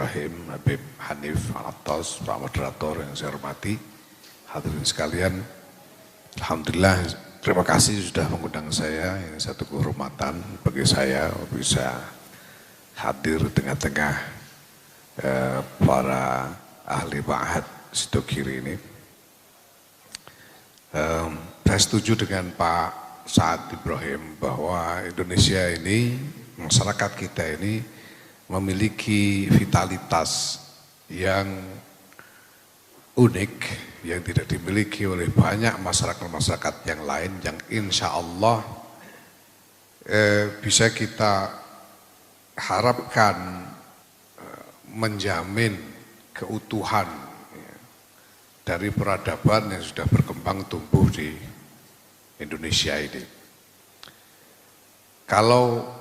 Ibrahim, Habib Hanif, Alatos, Pak Moderator yang saya hormati, hadirin sekalian. Alhamdulillah, terima kasih sudah mengundang saya. Ini satu kehormatan bagi saya bisa hadir di tengah-tengah para ahli ma'had Sidogiri ini. Saya setuju dengan Pak Saad Ibrahim bahwa Indonesia ini, masyarakat kita ini memiliki vitalitas yang unik yang tidak dimiliki oleh banyak masyarakat-masyarakat yang lain yang insya Allah bisa kita harapkan menjamin keutuhan dari peradaban yang sudah berkembang tumbuh di Indonesia ini. Kalau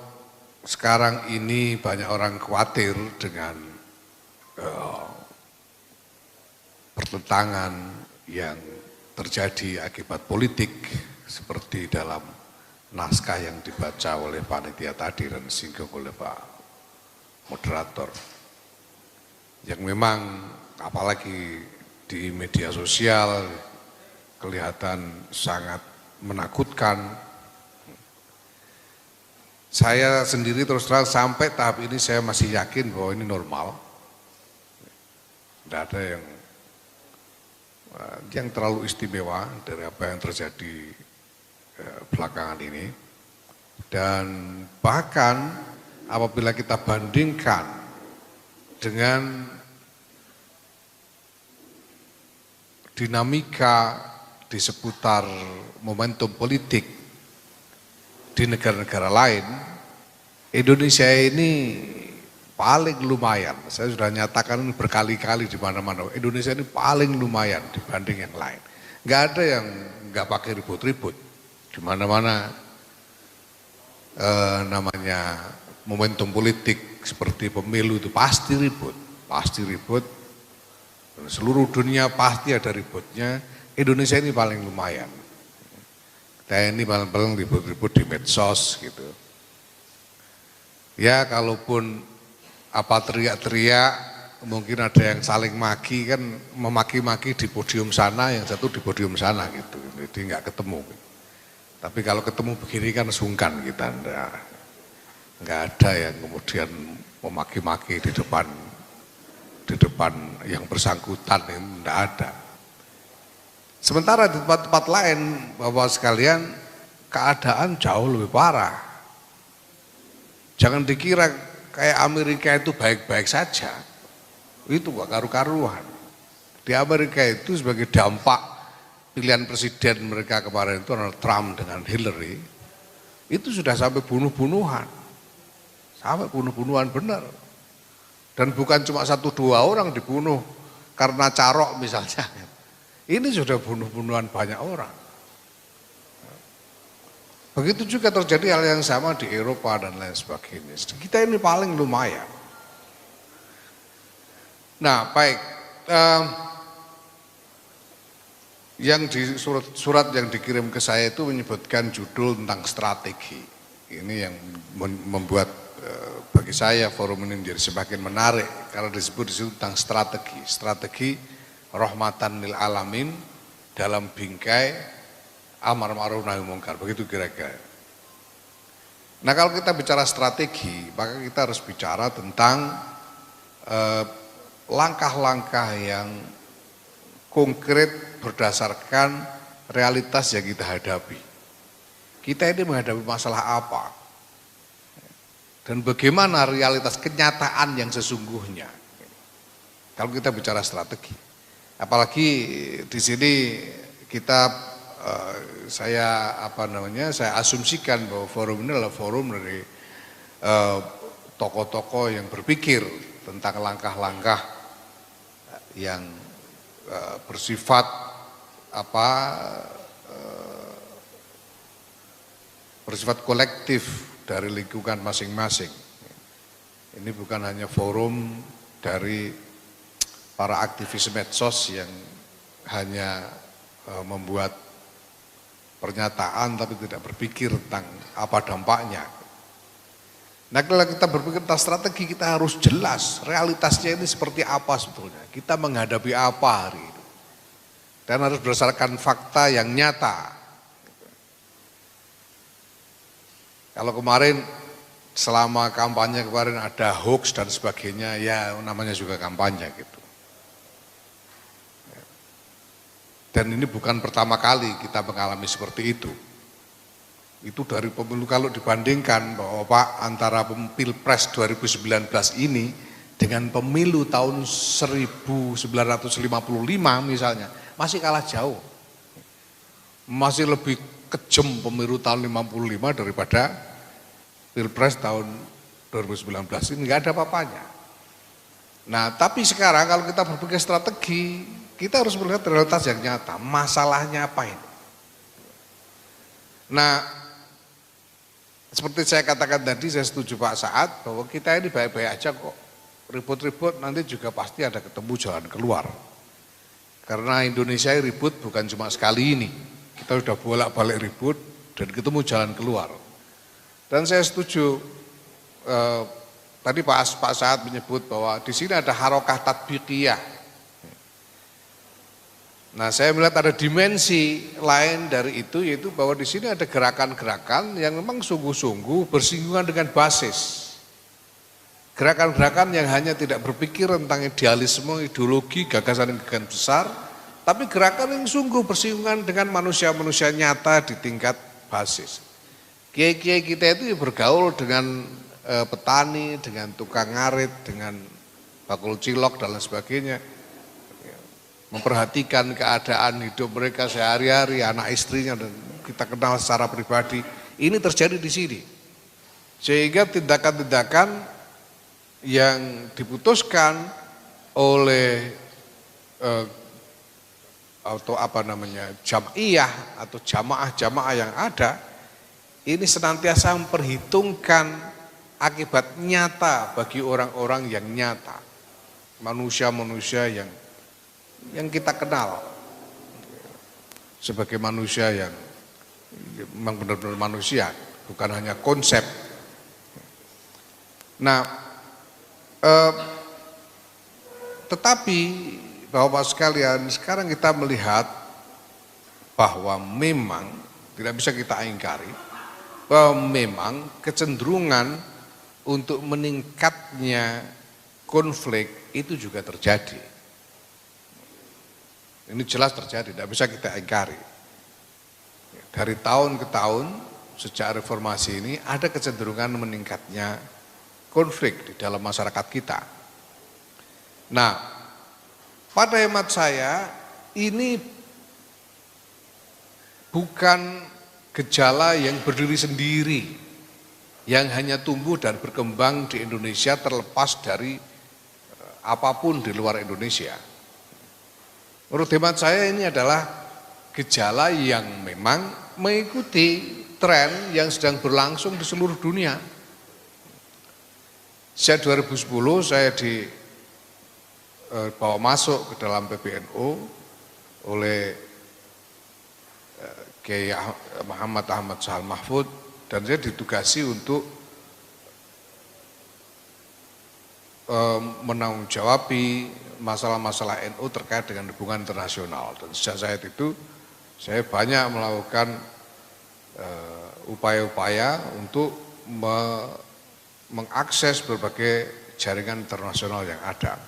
sekarang ini banyak orang khawatir dengan pertentangan yang terjadi akibat politik seperti dalam naskah yang dibaca oleh panitia tadi dan disinggung oleh Pak Moderator. Yang memang apalagi di media sosial kelihatan sangat menakutkan. Saya sendiri terus terang sampai tahap ini saya masih yakin bahwa ini normal. Tidak ada yang terlalu istimewa dari apa yang terjadi belakangan ini. Dan bahkan apabila kita bandingkan dengan dinamika di seputar momentum politik di negara-negara lain, Indonesia ini paling lumayan. Saya sudah nyatakan berkali-kali di mana-mana. Indonesia ini paling lumayan dibanding yang lain. Nggak ada yang nggak pakai ribut-ribut. Di mana-mana namanya momentum politik seperti pemilu itu pasti ribut, pasti ribut. Seluruh dunia pasti ada ributnya. Indonesia ini paling lumayan. Kita ini paling ribut-ribut di medsos gitu. Ya kalaupun apa teriak-teriak, mungkin ada yang saling maki kan, memaki-maki di podium sana, yang satu di podium sana gitu. Jadi nggak ketemu. Tapi kalau ketemu begini kan sungkan kita, nggak ada yang kemudian memaki-maki di depan yang bersangkutan, ini nggak ada. Sementara di tempat-tempat lain, Bapak sekalian, keadaan jauh lebih parah. Jangan dikira kayak Amerika itu baik-baik saja, itu gak karu-karuan. Di Amerika itu sebagai dampak pilihan presiden mereka kemarin itu adalah Trump dengan Hillary, itu sudah sampai bunuh-bunuhan, benar. Dan bukan cuma 1-2 orang dibunuh karena carok misalnya, ini sudah bunuh-bunuhan banyak orang. Begitu juga terjadi hal yang sama di Eropa dan lain sebagainya. Kita ini paling lumayan. Nah, baik. Yang di surat yang dikirim ke saya itu menyebutkan judul tentang strategi. Ini yang membuat bagi saya forum ini menjadi semakin menarik karena disebut di situ tentang strategi rahmatan lil alamin dalam bingkai amar ma'ruf nahi mungkar, begitu kira-kira. Nah kalau kita bicara strategi, maka kita harus bicara tentang langkah-langkah yang konkret berdasarkan realitas yang kita hadapi. Kita ini menghadapi masalah apa? Dan bagaimana realitas kenyataan yang sesungguhnya? Kalau kita bicara strategi, apalagi di sini kita saya asumsikan bahwa forum ini adalah forum dari tokoh-tokoh yang berpikir tentang langkah-langkah yang bersifat bersifat kolektif dari lingkungan masing-masing. Ini bukan hanya forum dari para aktivis medsos yang hanya membuat pernyataan tapi tidak berpikir tentang apa dampaknya. Nah kalau kita berpikir tentang strategi, kita harus jelas realitasnya ini seperti apa sebetulnya. Kita menghadapi apa hari ini. Dan harus berdasarkan fakta yang nyata. Kalau kemarin selama kampanye kemarin ada hoax dan sebagainya, ya namanya juga kampanye gitu. Dan ini bukan pertama kali kita mengalami seperti itu. Itu dari pemilu, kalau dibandingkan bahwa Pak antara Pilpres 2019 ini dengan pemilu tahun 1955 misalnya, masih kalah jauh. Masih lebih kejam pemilu tahun 55 daripada Pilpres tahun 2019 ini, nggak ada apa-apanya. Nah tapi sekarang kalau kita berpikir strategi, kita harus melihat realitas yang nyata, masalahnya apa ini. Nah seperti saya katakan tadi, saya setuju Pak Saad bahwa kita ini baik-baik aja kok. Ribut-ribut nanti juga pasti ada ketemu jalan keluar. Karena Indonesia ribut bukan cuma sekali ini. Kita sudah bolak-balik ribut dan ketemu jalan keluar. Dan saya setuju, tadi Pak Saad menyebut bahwa di sini ada harokah tatbiqiyah. Nah saya melihat ada dimensi lain dari itu, yaitu bahwa di sini ada gerakan-gerakan yang memang sungguh-sungguh bersinggungan dengan basis. Gerakan-gerakan yang hanya tidak berpikir tentang idealisme, ideologi, gagasan besar, tapi gerakan yang sungguh bersinggungan dengan manusia-manusia nyata di tingkat basis. Kiai-kiai kita itu bergaul dengan petani, dengan tukang ngarit, dengan bakul cilok dan lain sebagainya. Memperhatikan keadaan hidup mereka sehari-hari, anak istrinya, dan kita kenal secara pribadi. Ini terjadi di sini. Sehingga tindakan-tindakan yang diputuskan oleh atau jam'iyah atau jamaah-jamaah yang ada, ini senantiasa memperhitungkan akibat nyata bagi orang-orang yang nyata, manusia-manusia yang kita kenal sebagai manusia yang memang benar-benar manusia, bukan hanya konsep. Nah, tetapi Bapak sekalian, sekarang kita melihat bahwa memang tidak bisa kita ingkari bahwa memang kecenderungan untuk meningkatnya konflik itu juga terjadi. Ini jelas terjadi, tidak bisa kita ingkari. Dari tahun ke tahun, sejak reformasi ini ada kecenderungan meningkatnya konflik di dalam masyarakat kita. Nah, pada hemat saya ini bukan gejala yang berdiri sendiri, yang hanya tumbuh dan berkembang di Indonesia terlepas dari apapun di luar Indonesia. Menurut hemat saya ini adalah gejala yang memang mengikuti tren yang sedang berlangsung di seluruh dunia. Sejak 2010 saya dibawa masuk ke dalam PBNU oleh Kiai Muhammad Ahmad Sahal Mahfud, dan saya ditugasi untuk menanggung-jawabi masalah-masalah NU terkait dengan hubungan internasional. Dan sejak saat itu saya banyak melakukan upaya-upaya untuk mengakses berbagai jaringan internasional yang ada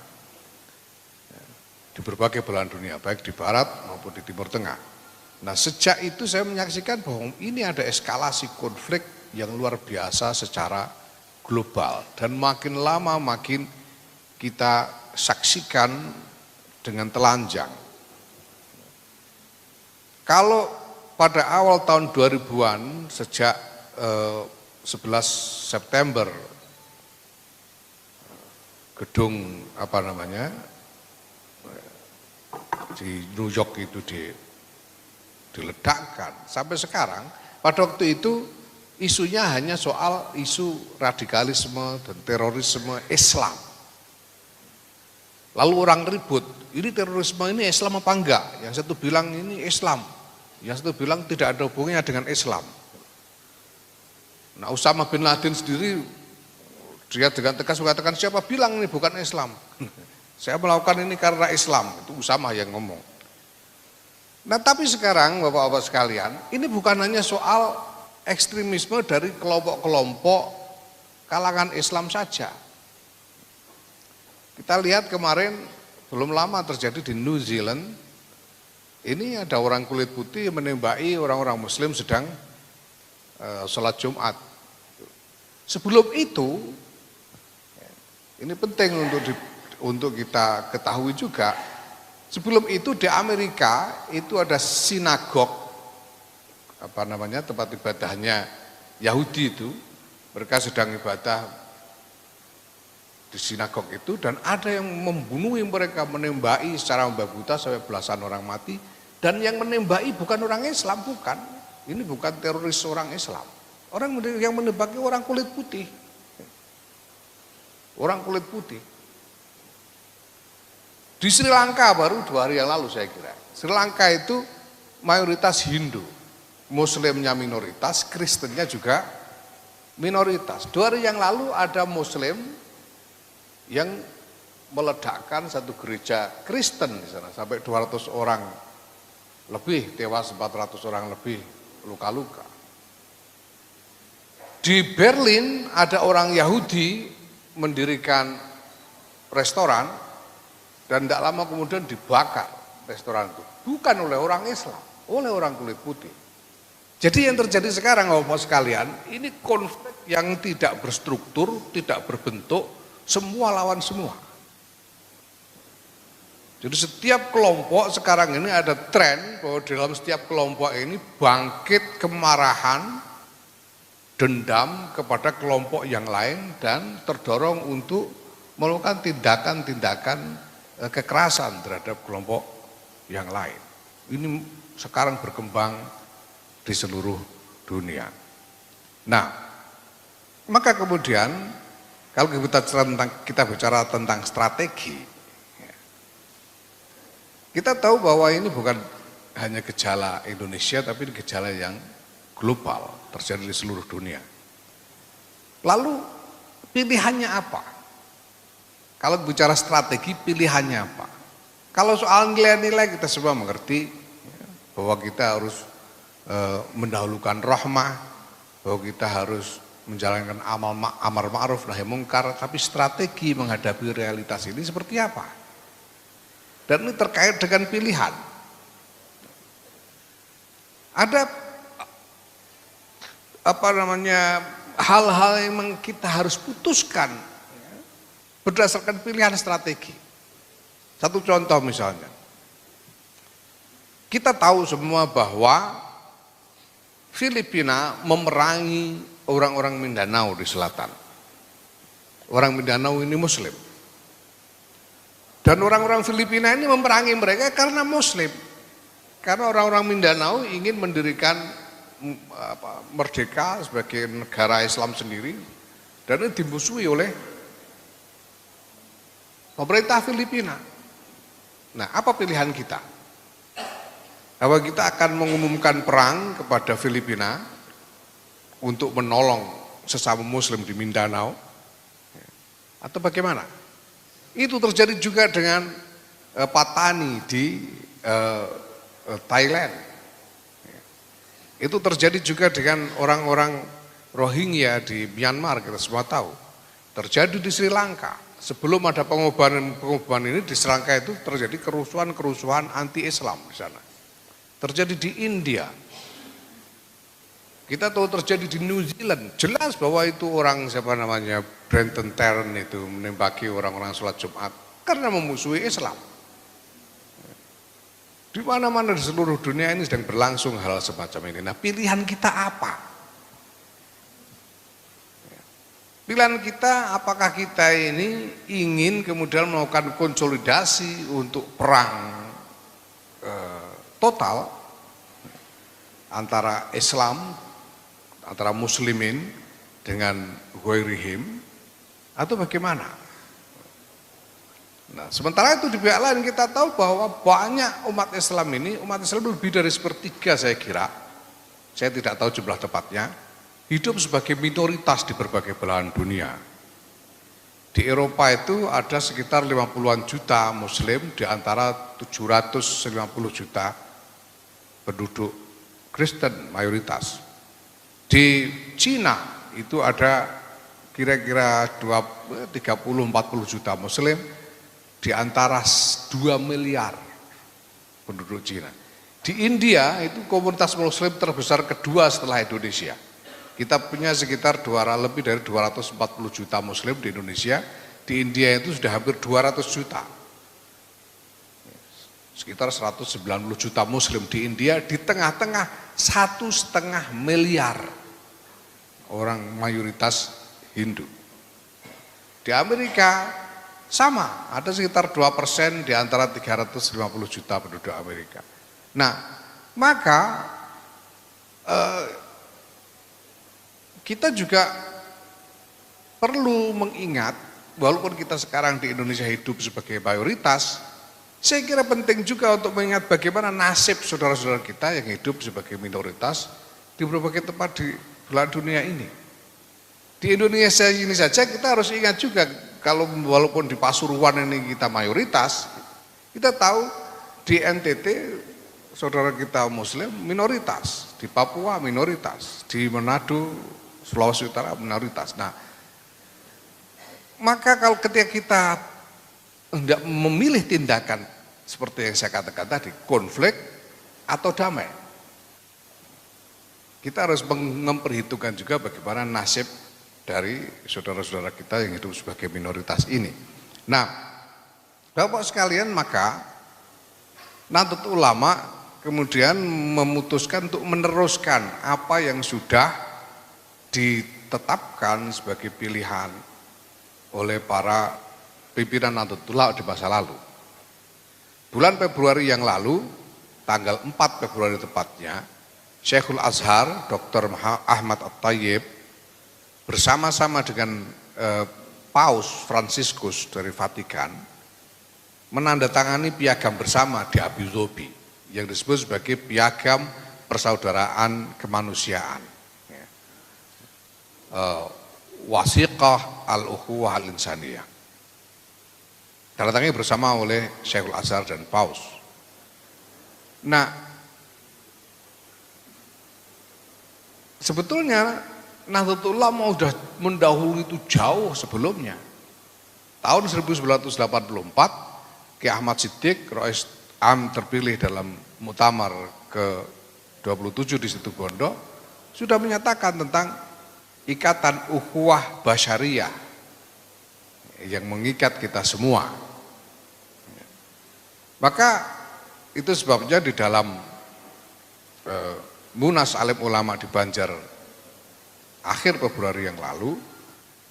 di berbagai belahan dunia, baik di barat maupun di timur tengah. Nah sejak itu saya menyaksikan bahwa ini ada eskalasi konflik yang luar biasa secara global, dan makin lama makin kita saksikan dengan telanjang. Kalau pada awal tahun 2000-an, sejak 11 September gedung di New York itu diledakkan, sampai sekarang pada waktu itu isunya hanya soal isu radikalisme dan terorisme Islam. Lalu orang ribut, ini terorisme ini Islam apa enggak? Yang satu bilang ini Islam, yang satu bilang tidak ada hubungannya dengan Islam. Nah Usama bin Laden sendiri Dia dengan tegas mengatakan, siapa bilang ini bukan Islam? Saya melakukan ini karena Islam. Itu Usama yang ngomong. Nah tapi sekarang Bapak-Bapak sekalian, ini bukan hanya soal ekstremisme dari kelompok-kelompok kalangan Islam saja. Kita lihat kemarin belum lama terjadi di New Zealand, ini ada orang kulit putih yang menembaki orang-orang Muslim sedang sholat Jumat. Sebelum itu, ini penting untuk kita ketahui juga, sebelum itu di Amerika itu ada sinagog, tempat ibadahnya Yahudi itu, mereka sedang ibadah di sinagog itu dan ada yang membunuh mereka, menembaki secara membabi buta sampai belasan orang mati, dan yang menembaki bukan orang Islam, bukan, ini bukan teroris orang Islam, orang yang menembaki orang kulit putih. Orang kulit putih. Di Sri Lanka baru 2 hari yang lalu saya kira. Sri Lanka itu mayoritas Hindu, Muslimnya minoritas, Kristennya juga minoritas. 2 hari yang lalu ada Muslim yang meledakkan satu gereja Kristen di sana, sampai 200 orang lebih tewas, 400 orang lebih luka-luka. Di Berlin ada orang Yahudi mendirikan restoran dan tidak lama kemudian dibakar restoran itu, bukan oleh orang Islam, oleh orang kulit putih. Jadi yang terjadi sekarang Bapak sekalian, ini konflik yang tidak berstruktur, tidak berbentuk, semua lawan semua. Jadi setiap kelompok sekarang ini ada tren bahwa dalam setiap kelompok ini bangkit kemarahan, dendam kepada kelompok yang lain dan terdorong untuk melakukan tindakan-tindakan kekerasan terhadap kelompok yang lain. Ini sekarang berkembang di seluruh dunia. Nah, maka kemudian kalau kita bicara tentang strategi, kita tahu bahwa ini bukan hanya gejala Indonesia, tapi gejala yang global, terjadi di seluruh dunia. Lalu pilihannya apa? Kalau bicara strategi, pilihannya apa? Kalau soal nilai-nilai kita semua mengerti bahwa kita harus mendahulukan rahmah, bahwa kita harus menjalankan amar ma'ruf nahi mungkar, tapi strategi menghadapi realitas ini seperti apa? Dan ini terkait dengan pilihan. Ada hal-hal yang kita harus putuskan berdasarkan pilihan strategi. Satu contoh misalnya, kita tahu semua bahwa Filipina memerangi orang-orang Mindanao di selatan. Orang Mindanao ini Muslim, dan orang-orang Filipina ini memerangi mereka karena Muslim, karena orang-orang Mindanao ingin mendirikan merdeka sebagai negara Islam sendiri, dan ini dimusuhi oleh pemerintah Filipina. Nah, apa pilihan kita? Apa kita akan mengumumkan perang kepada Filipina untuk menolong sesama Muslim di Mindanao, atau bagaimana? Itu terjadi juga dengan Patani di Thailand. Itu terjadi juga dengan orang-orang Rohingya di Myanmar, kita semua tahu. Terjadi di Sri Lanka. Sebelum ada pengobahan ini di Sri Lanka itu terjadi kerusuhan anti-Islam di sana. Terjadi di India. Kita tahu terjadi di New Zealand. Jelas bahwa itu orang Brenton Tarrant itu menembaki orang-orang sholat Jumat karena memusuhi Islam. Di mana-mana di seluruh dunia ini sedang berlangsung hal semacam ini. Nah, pilihan kita apa? Pilihan kita, apakah kita ini ingin kemudian melakukan konsolidasi untuk perang total antara Islam, antara Muslimin dengan Ghairihim, atau bagaimana? Nah, sementara itu di pihak lain kita tahu bahwa banyak umat Islam lebih dari 1/3 saya kira, saya tidak tahu jumlah tepatnya, hidup sebagai minoritas di berbagai belahan dunia. Di Eropa itu ada sekitar 50-an juta Muslim di antara 750 juta penduduk Kristen mayoritas. Di Cina itu ada kira-kira 30-40 juta Muslim di antara 2 miliar penduduk Cina. Di India itu komunitas Muslim terbesar kedua setelah Indonesia. Kita punya sekitar lebih dari 240 juta Muslim di Indonesia. Di India itu sudah hampir 200 juta. Sekitar 190 juta Muslim di India, di tengah-tengah 1,5 miliar orang mayoritas Hindu. Di Amerika sama, ada sekitar 2% di antara 350 juta penduduk Amerika. Nah, maka kita juga perlu mengingat, walaupun kita sekarang di Indonesia hidup sebagai mayoritas, saya kira penting juga untuk mengingat bagaimana nasib saudara-saudara kita yang hidup sebagai minoritas di berbagai tempat di belahan dunia ini. Di Indonesia ini saja kita harus ingat juga, kalau walaupun di Pasuruan ini kita mayoritas, kita tahu di NTT saudara kita Muslim minoritas, di Papua minoritas, di Manado, Sulawesi Utara minoritas. Nah, maka kalau ketika kita hendak memilih tindakan seperti yang saya katakan tadi, konflik atau damai, kita harus memperhitungkan juga bagaimana nasib dari saudara-saudara kita yang hidup sebagai minoritas ini. Nah, Bapak sekalian, maka Nahdlatul Ulama kemudian memutuskan untuk meneruskan apa yang sudah ditetapkan sebagai pilihan oleh para pimpinan Nahdlatul Ulama di masa lalu. Bulan Februari yang lalu, tanggal 4 Februari tepatnya, Syekhul Azhar, Dr. Ahmad At-Thayyib, bersama-sama dengan Paus Fransiskus dari Vatikan, menandatangani piagam bersama di Abu Dhabi, yang disebut sebagai piagam persaudaraan kemanusiaan. Wasiqah al-ukhuwah al-insaniyah. Tanda tangan bersama oleh Syekhul Azhar dan Paus. Nah, sebetulnya Nahdlatul Ulama sudah mendahului itu jauh sebelumnya. Tahun 1984, Kiai Ahmad Siddiq, Rais Am terpilih dalam Muktamar ke-27 di Situ Bondo, sudah menyatakan tentang ikatan ukhuwah basyariyah yang mengikat kita semua. Maka itu sebabnya di dalam Munas Alim Ulama di Banjar akhir Februari yang lalu,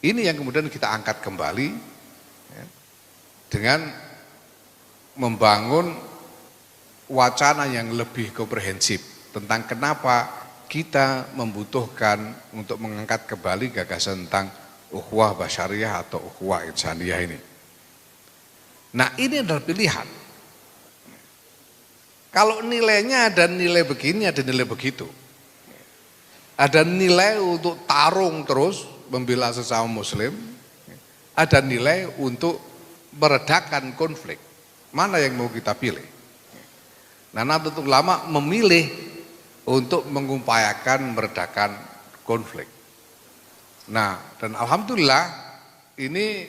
ini yang kemudian kita angkat kembali dengan membangun wacana yang lebih komprehensif tentang kenapa kita membutuhkan untuk mengangkat kembali gagasan tentang ukhuwah basyariyah atau ukhuwah insaniyah ini. Nah, ini adalah pilihan. Kalau nilainya ada nilai begini, ada nilai begitu. Ada nilai untuk tarung terus membela sesama Muslim, ada nilai untuk meredakan konflik. Mana yang mau kita pilih? Nah, Nahdlatul Ulama memilih untuk mengupayakan meredakan konflik. Nah, dan alhamdulillah ini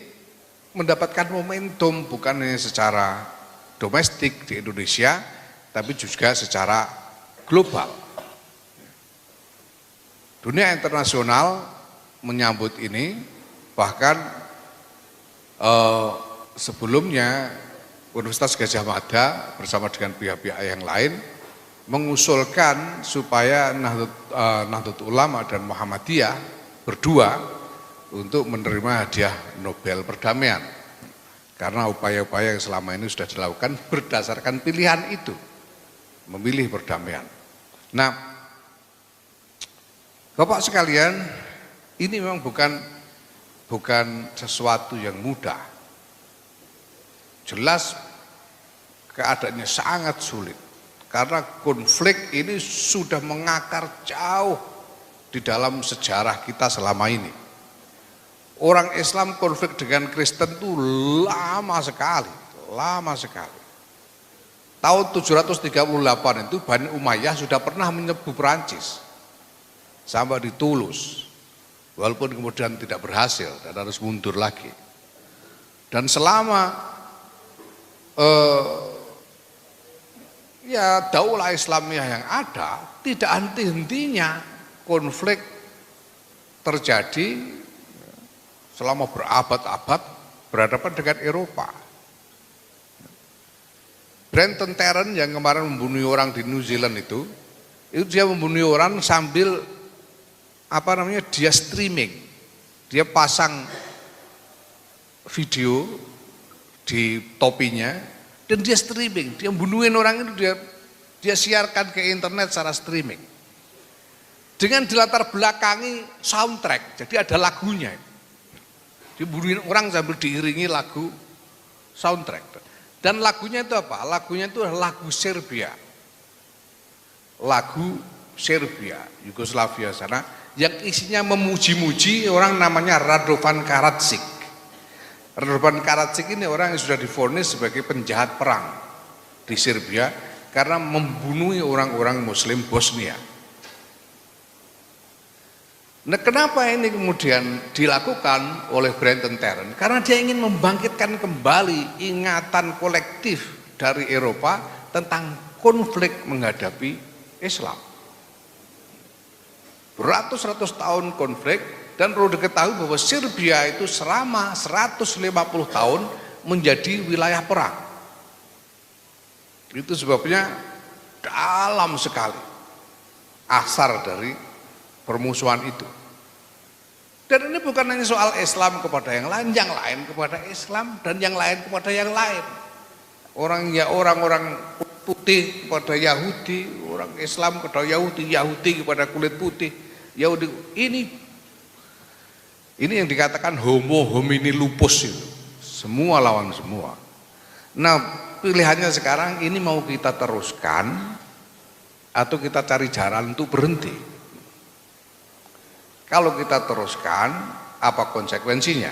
mendapatkan momentum bukan hanya secara domestik di Indonesia, tapi juga secara global. Dunia internasional menyambut ini, bahkan sebelumnya Universitas Gadjah Mada bersama dengan pihak-pihak yang lain mengusulkan supaya Nahdlatul Ulama dan Muhammadiyah berdua untuk menerima hadiah Nobel Perdamaian, karena upaya-upaya yang selama ini sudah dilakukan berdasarkan pilihan itu, memilih perdamaian. Nah, Bapak sekalian, ini memang bukan sesuatu yang mudah. Jelas keadaannya sangat sulit. Karena konflik ini sudah mengakar jauh di dalam sejarah kita selama ini. Orang Islam konflik dengan Kristen itu lama sekali, lama sekali. Tahun 738 itu Bani Umayyah sudah pernah menyerbu Perancis sampai di Toulouse, walaupun kemudian tidak berhasil dan harus mundur lagi. Dan selama ya daulah Islamiyah yang ada, tidak henti-hentinya konflik terjadi selama berabad-abad berhadapan dengan Eropa. Brenton Tarrant yang kemarin membunuh orang di New Zealand itu dia membunuh orang sambil dia streaming, dia pasang video di topinya dan dia streaming, dia membunuhin orang itu, dia siarkan ke internet secara streaming dengan dilatar belakangi soundtrack, jadi ada lagunya. Dia bunuhin orang sambil diiringi lagu soundtrack. Dan lagunya itu apa? Lagunya itu lagu Serbia. Lagu Serbia, Yugoslavia sana, yang isinya memuji-muji orang namanya Radovan Karadzic. Radovan Karadzic ini orang yang sudah divonis sebagai penjahat perang di Serbia karena membunuh orang-orang Muslim Bosnia. Nah, kenapa ini kemudian dilakukan oleh Brenton Tarrant? Karena dia ingin membangkitkan kembali ingatan kolektif dari Eropa tentang konflik menghadapi Islam. Beratus-ratus tahun konflik, dan perlu diketahui bahwa Serbia itu selama 150 tahun menjadi wilayah perang. Itu sebabnya dalam sekali asar dari permusuhan itu. Dan ini bukan hanya soal Islam kepada yang lain kepada Islam, dan yang lain kepada yang lain. Orang-orang putih kepada Yahudi, orang Islam kepada Yahudi, Yahudi kepada kulit putih, Yahudi. Ini yang dikatakan homo homini lupus itu. Semua lawan semua. Nah, pilihannya sekarang ini mau kita teruskan atau kita cari jalan untuk berhenti. Kalau kita teruskan, apa konsekuensinya?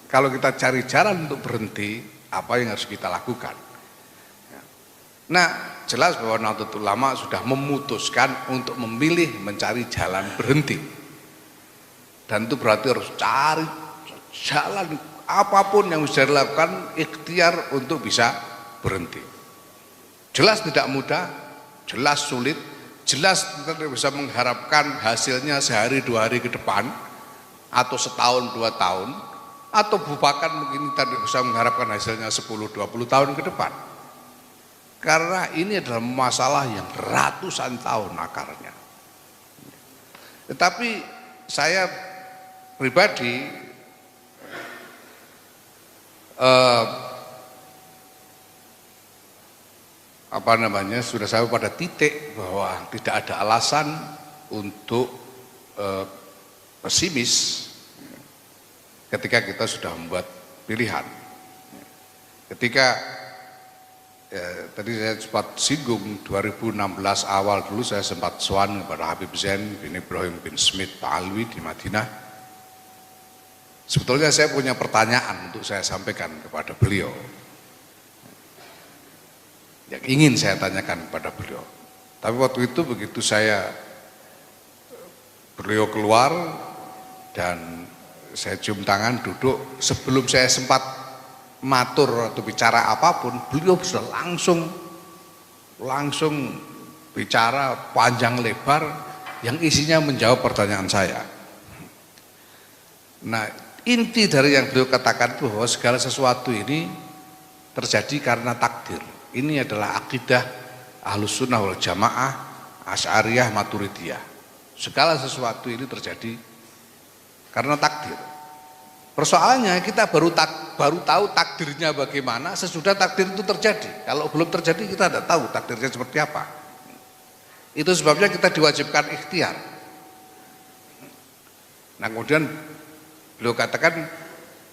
Kalau kita cari jalan untuk berhenti, apa yang harus kita lakukan? Nah, jelas bahwa Nahdlatul Ulama sudah memutuskan untuk memilih mencari jalan berhenti. Dan itu berarti harus cari jalan apapun yang bisa dilakukan, ikhtiar untuk bisa berhenti. Jelas tidak mudah, jelas sulit, jelas kita tidak bisa mengharapkan hasilnya sehari dua hari ke depan, atau setahun dua tahun, atau bahkan mungkin kita tidak bisa mengharapkan hasilnya 10-20 tahun ke depan. Karena ini adalah masalah yang ratusan tahun akarnya. Tetapi saya pribadi sudah sampai pada titik bahwa tidak ada alasan untuk pesimis ketika kita sudah membuat pilihan. Ketika tadi saya sempat singgung 2016 awal dulu saya sempat sowan kepada Habib Zain bin Ibrahim bin Smith Ta'alwi di Madinah. Sebetulnya saya punya pertanyaan untuk saya sampaikan kepada beliau, yang ingin saya tanyakan kepada beliau. Tapi waktu itu begitu beliau keluar dan saya cium tangan duduk, sebelum saya sempat matur atau bicara apapun, beliau sudah langsung bicara panjang lebar yang isinya menjawab pertanyaan saya. Nah, inti dari yang beliau katakan itu bahwa segala sesuatu ini terjadi karena takdir. Ini adalah akidah Ahlus Sunnah wal Jamaah, Asy'ariyah, Maturidiyah. Segala sesuatu ini terjadi karena takdir. Persoalannya kita baru tahu takdirnya bagaimana sesudah takdir itu terjadi. Kalau belum terjadi kita tidak tahu takdirnya seperti apa. Itu sebabnya kita diwajibkan ikhtiar. Nah, kemudian beliau katakan,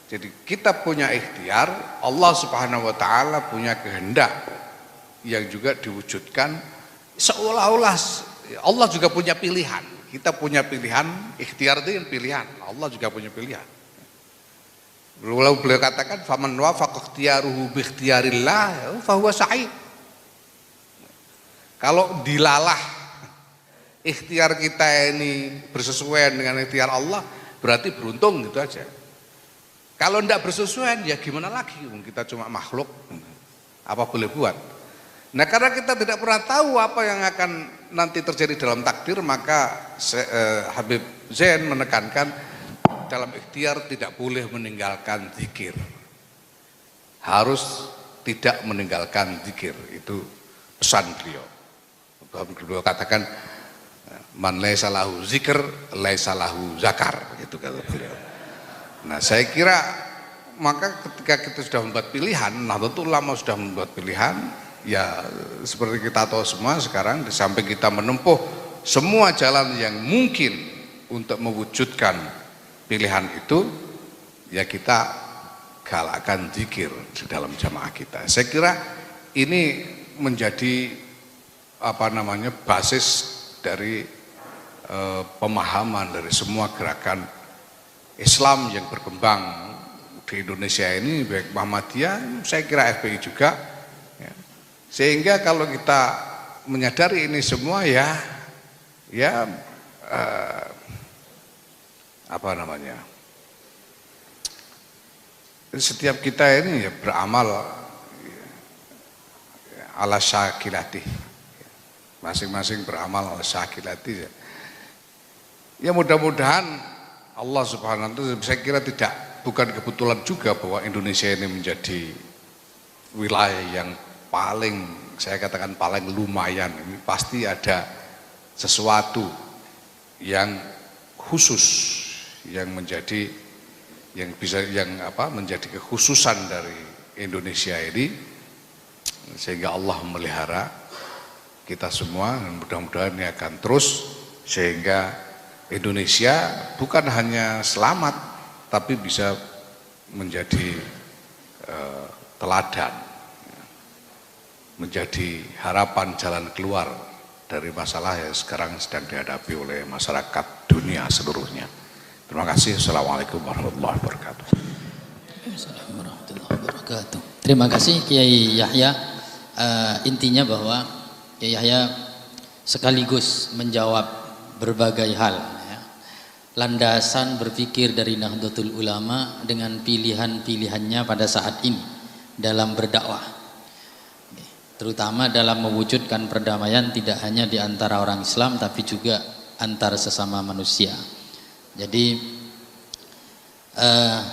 jadi kita punya ikhtiar, Allah Subhanahu wa Ta'ala punya kehendak yang juga diwujudkan, seolah-olah Allah juga punya pilihan. Kita punya pilihan, ikhtiar itu yang pilihan, Allah juga punya pilihan. Lalu beliau katakan faman wafaqa ikhtiyaruhu bi ikhtiyarillah fa huwa sa'id. Kalau dilalah ikhtiar kita ini bersesuaian dengan ikhtiar Allah, berarti beruntung gitu aja. Kalau tidak bersesuaian ya gimana lagi, kita cuma makhluk, apa boleh buat. Nah karena kita tidak pernah tahu apa yang akan nanti terjadi dalam takdir, maka Habib Zain menekankan dalam ikhtiar tidak boleh meninggalkan zikir, harus tidak meninggalkan zikir. Itu pesan beliau. Beliau katakan man laisa lahu zikr laisa lahu zakar, gitu kata beliau. Nah saya kira maka ketika kita sudah membuat pilihan, Nahdlatul Ulama sudah membuat pilihan, ya seperti kita tahu semua sekarang, di samping kita menempuh semua jalan yang mungkin untuk mewujudkan pilihan itu, ya kita galakkan zikir di dalam jamaah kita. Saya kira ini menjadi basis dari pemahaman dari semua gerakan Islam yang berkembang di Indonesia ini, baik Muhammadiyah, saya kira FPI juga, ya. Sehingga kalau kita menyadari ini semua setiap kita ini ya beramal ala syakilati, masing-masing beramal ala syakilati. Ya mudah-mudahan Allah Subhanahu wa Ta'ala, saya kira bukan kebetulan juga bahwa Indonesia ini menjadi wilayah yang paling, saya katakan paling lumayan. Ini pasti ada sesuatu yang khusus yang menjadi menjadi kekhususan dari Indonesia ini, sehingga Allah memelihara kita semua, dan mudah-mudahan ini akan terus sehingga Indonesia bukan hanya selamat tapi bisa menjadi teladan, menjadi harapan jalan keluar dari masalah yang sekarang sedang dihadapi oleh masyarakat dunia seluruhnya. Terima kasih. Assalamualaikum warahmatullahi wabarakatuh. Assalamualaikum warahmatullahi wabarakatuh. Terima kasih Kiai Yahya. Intinya bahwa Kiai Yahya sekaligus menjawab berbagai hal. Landasan berpikir dari Nahdlatul Ulama dengan pilihan-pilihannya pada saat ini dalam berdakwah, terutama dalam mewujudkan perdamaian tidak hanya di antara orang Islam tapi juga antar sesama manusia. Jadi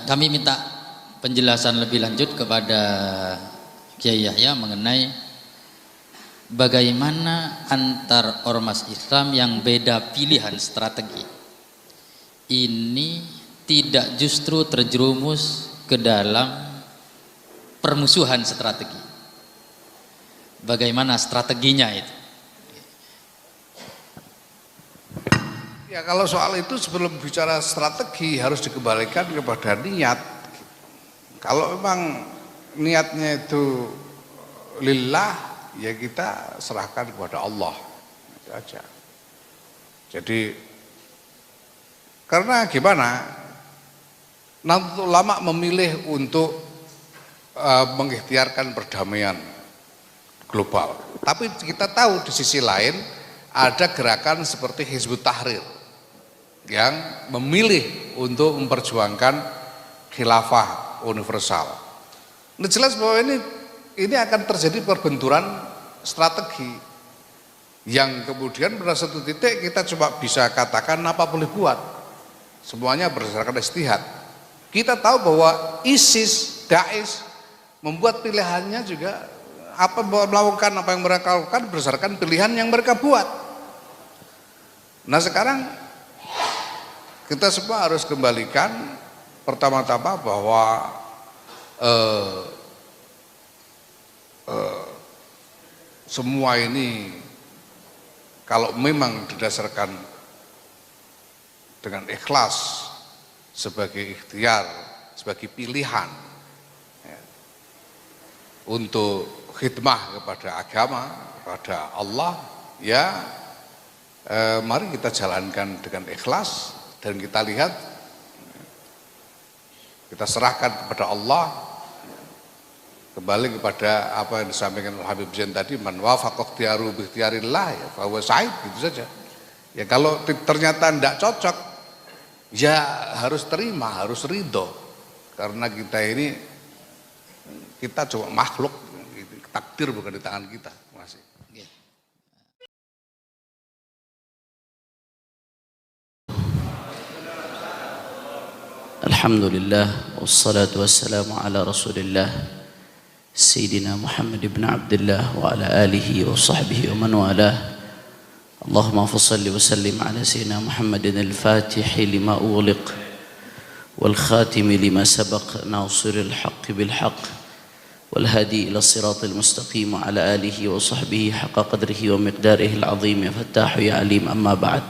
kami minta penjelasan lebih lanjut kepada Kiai Yahya mengenai bagaimana antar ormas Islam yang beda pilihan strategi ini tidak justru terjerumus ke dalam permusuhan strategi. Bagaimana strateginya itu? Ya kalau soal itu sebelum bicara strategi harus dikembalikan kepada niat. Kalau memang niatnya itu lillah, ya kita serahkan kepada Allah, itu aja. Jadi karena gimana, Nahdlatul Ulama memilih untuk mengikhtiarkan perdamaian global. Tapi kita tahu di sisi lain ada gerakan seperti Hizbut Tahrir yang memilih untuk memperjuangkan khilafah universal. Nah, jelas bahwa ini akan terjadi perbenturan strategi yang kemudian pada satu titik kita coba bisa katakan apa boleh buat. Semuanya berdasarkan ijtihad. Kita tahu bahwa ISIS, Daesh membuat pilihannya juga melakukan apa yang mereka lakukan berdasarkan pilihan yang mereka buat. Nah sekarang kita semua harus kembalikan pertama-tama bahwa semua ini kalau memang didasarkan dengan ikhlas sebagai ikhtiar, sebagai pilihan ya, untuk khidmah kepada agama, kepada Allah, ya mari kita jalankan dengan ikhlas dan kita lihat Kita serahkan kepada Allah, kembali kepada apa yang disampaikan oleh Habib Zain tadi, man wafaqa ikhtiyaru bi ikhtiyarillah ya fa huwa sa'id, gitu saja. Ya kalau ternyata tidak cocok, ya harus terima, harus ridho, karena kita ini cuma makhluk, takdir bukan di tangan kita. Terima kasih. Alhamdulillah wassalatu wassalamu ala Rasulillah Sayyidina Muhammad ibn Abdullah wa ala alihi wa sahbihi wa man walah. Allahumma salli wa sallim ala Sayyidina Muhammadin al-Fatihi lima ughliq wal khatimi lima sabaq nasiril haqqi bil haqq wal hadi ila siratil mustaqim wa ala alihi wa sahbihi haqqa qadrihi wa miqdarihi al-azim. Ya Fattahu ya Alim, amma ba'd.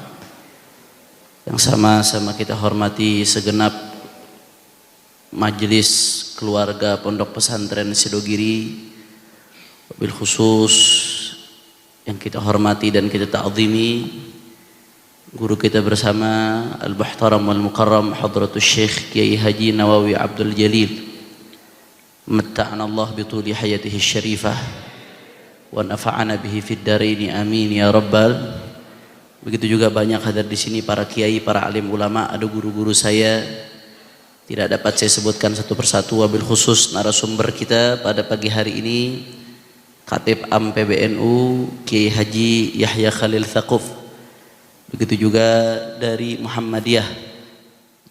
Yang sama-sama kita hormati segenap majelis keluarga Pondok Pesantren Sidogiri, wabil khusus yang kita hormati dan kita ta'zimi guru kita bersama Al-Muhtaram wal-Mukarram Hadratus Syekh Kiai Haji Nawawi Abdul Jalil, matta'ana Allah bituli hayatihi syarifah wa nafa'ana bihi fid daraini amin ya rabbal. Begitu juga banyak hadir di sini para kiai, para alim ulama, ada guru-guru saya, tidak dapat saya sebutkan satu persatu. Wabil khusus narasumber kita pada pagi hari ini, Khatib Am PBNU Kiai Haji Yahya Khalil Thaquf. Begitu juga dari Muhammadiyah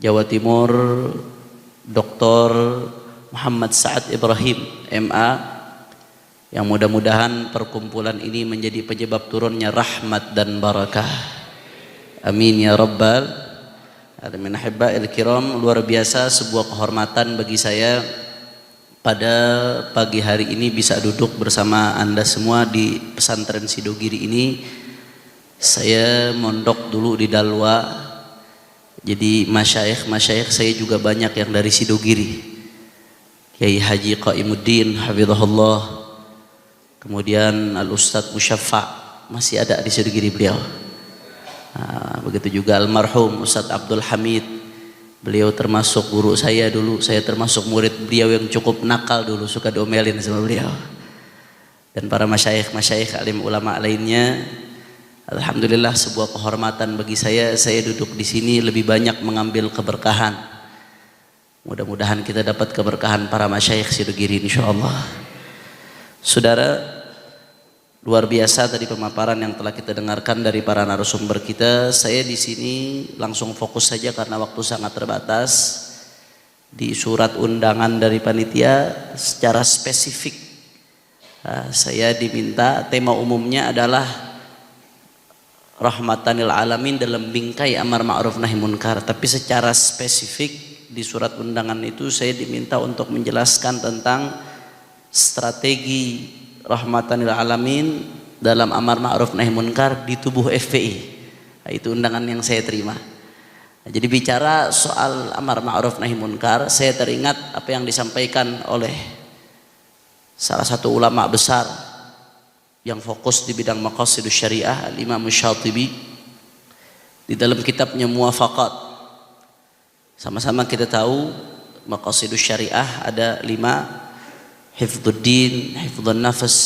Jawa Timur, Dr. Muhammad Sa'ad Ibrahim MA, yang mudah-mudahan perkumpulan ini menjadi penyebab turunnya rahmat dan barakah. Amin ya rabbal alamin. Ahibba'il kiram, luar biasa, sebuah kehormatan bagi saya pada pagi hari ini bisa duduk bersama Anda semua di pesantren Sidogiri ini. Saya mondok dulu di Dalwa, jadi masyayikh saya juga banyak yang dari Sidogiri. Kiai Haji Qaimuddin hafizahullah, kemudian Al-Ustadz Musyaffa masih ada di Sidogiri beliau. Begitu juga almarhum Ustadz Abdul Hamid, beliau termasuk guru saya dulu, saya termasuk murid beliau yang cukup nakal dulu, suka diomelin sama beliau. Dan para masyayikh alim ulama lainnya. Alhamdulillah, sebuah kehormatan bagi saya duduk di sini lebih banyak mengambil keberkahan. Mudah-mudahan kita dapat keberkahan para masyayikh Sidogiri insyaallah. Saudara, luar biasa tadi pemaparan yang telah kita dengarkan dari para narasumber kita. Saya di sini langsung fokus saja karena waktu sangat terbatas. Di surat undangan dari panitia secara spesifik, saya diminta tema umumnya adalah rahmatanil alamin dalam bingkai amar ma'ruf nahi munkar. Tapi secara spesifik di surat undangan itu saya diminta untuk menjelaskan tentang strategi rahmatanil alamin dalam amar ma'ruf nahi munkar di tubuh FPI. Itu undangan yang saya terima. Jadi bicara soal amar ma'ruf nahi munkar, saya teringat apa yang disampaikan oleh salah satu ulama besar yang fokus di bidang maqasidus syariah, Al-Imam Syatibi, di dalam kitabnya Muwafaqat. Sama-sama kita tahu maqasidus syariah ada 5: hifdzud din, hifdzun nafas,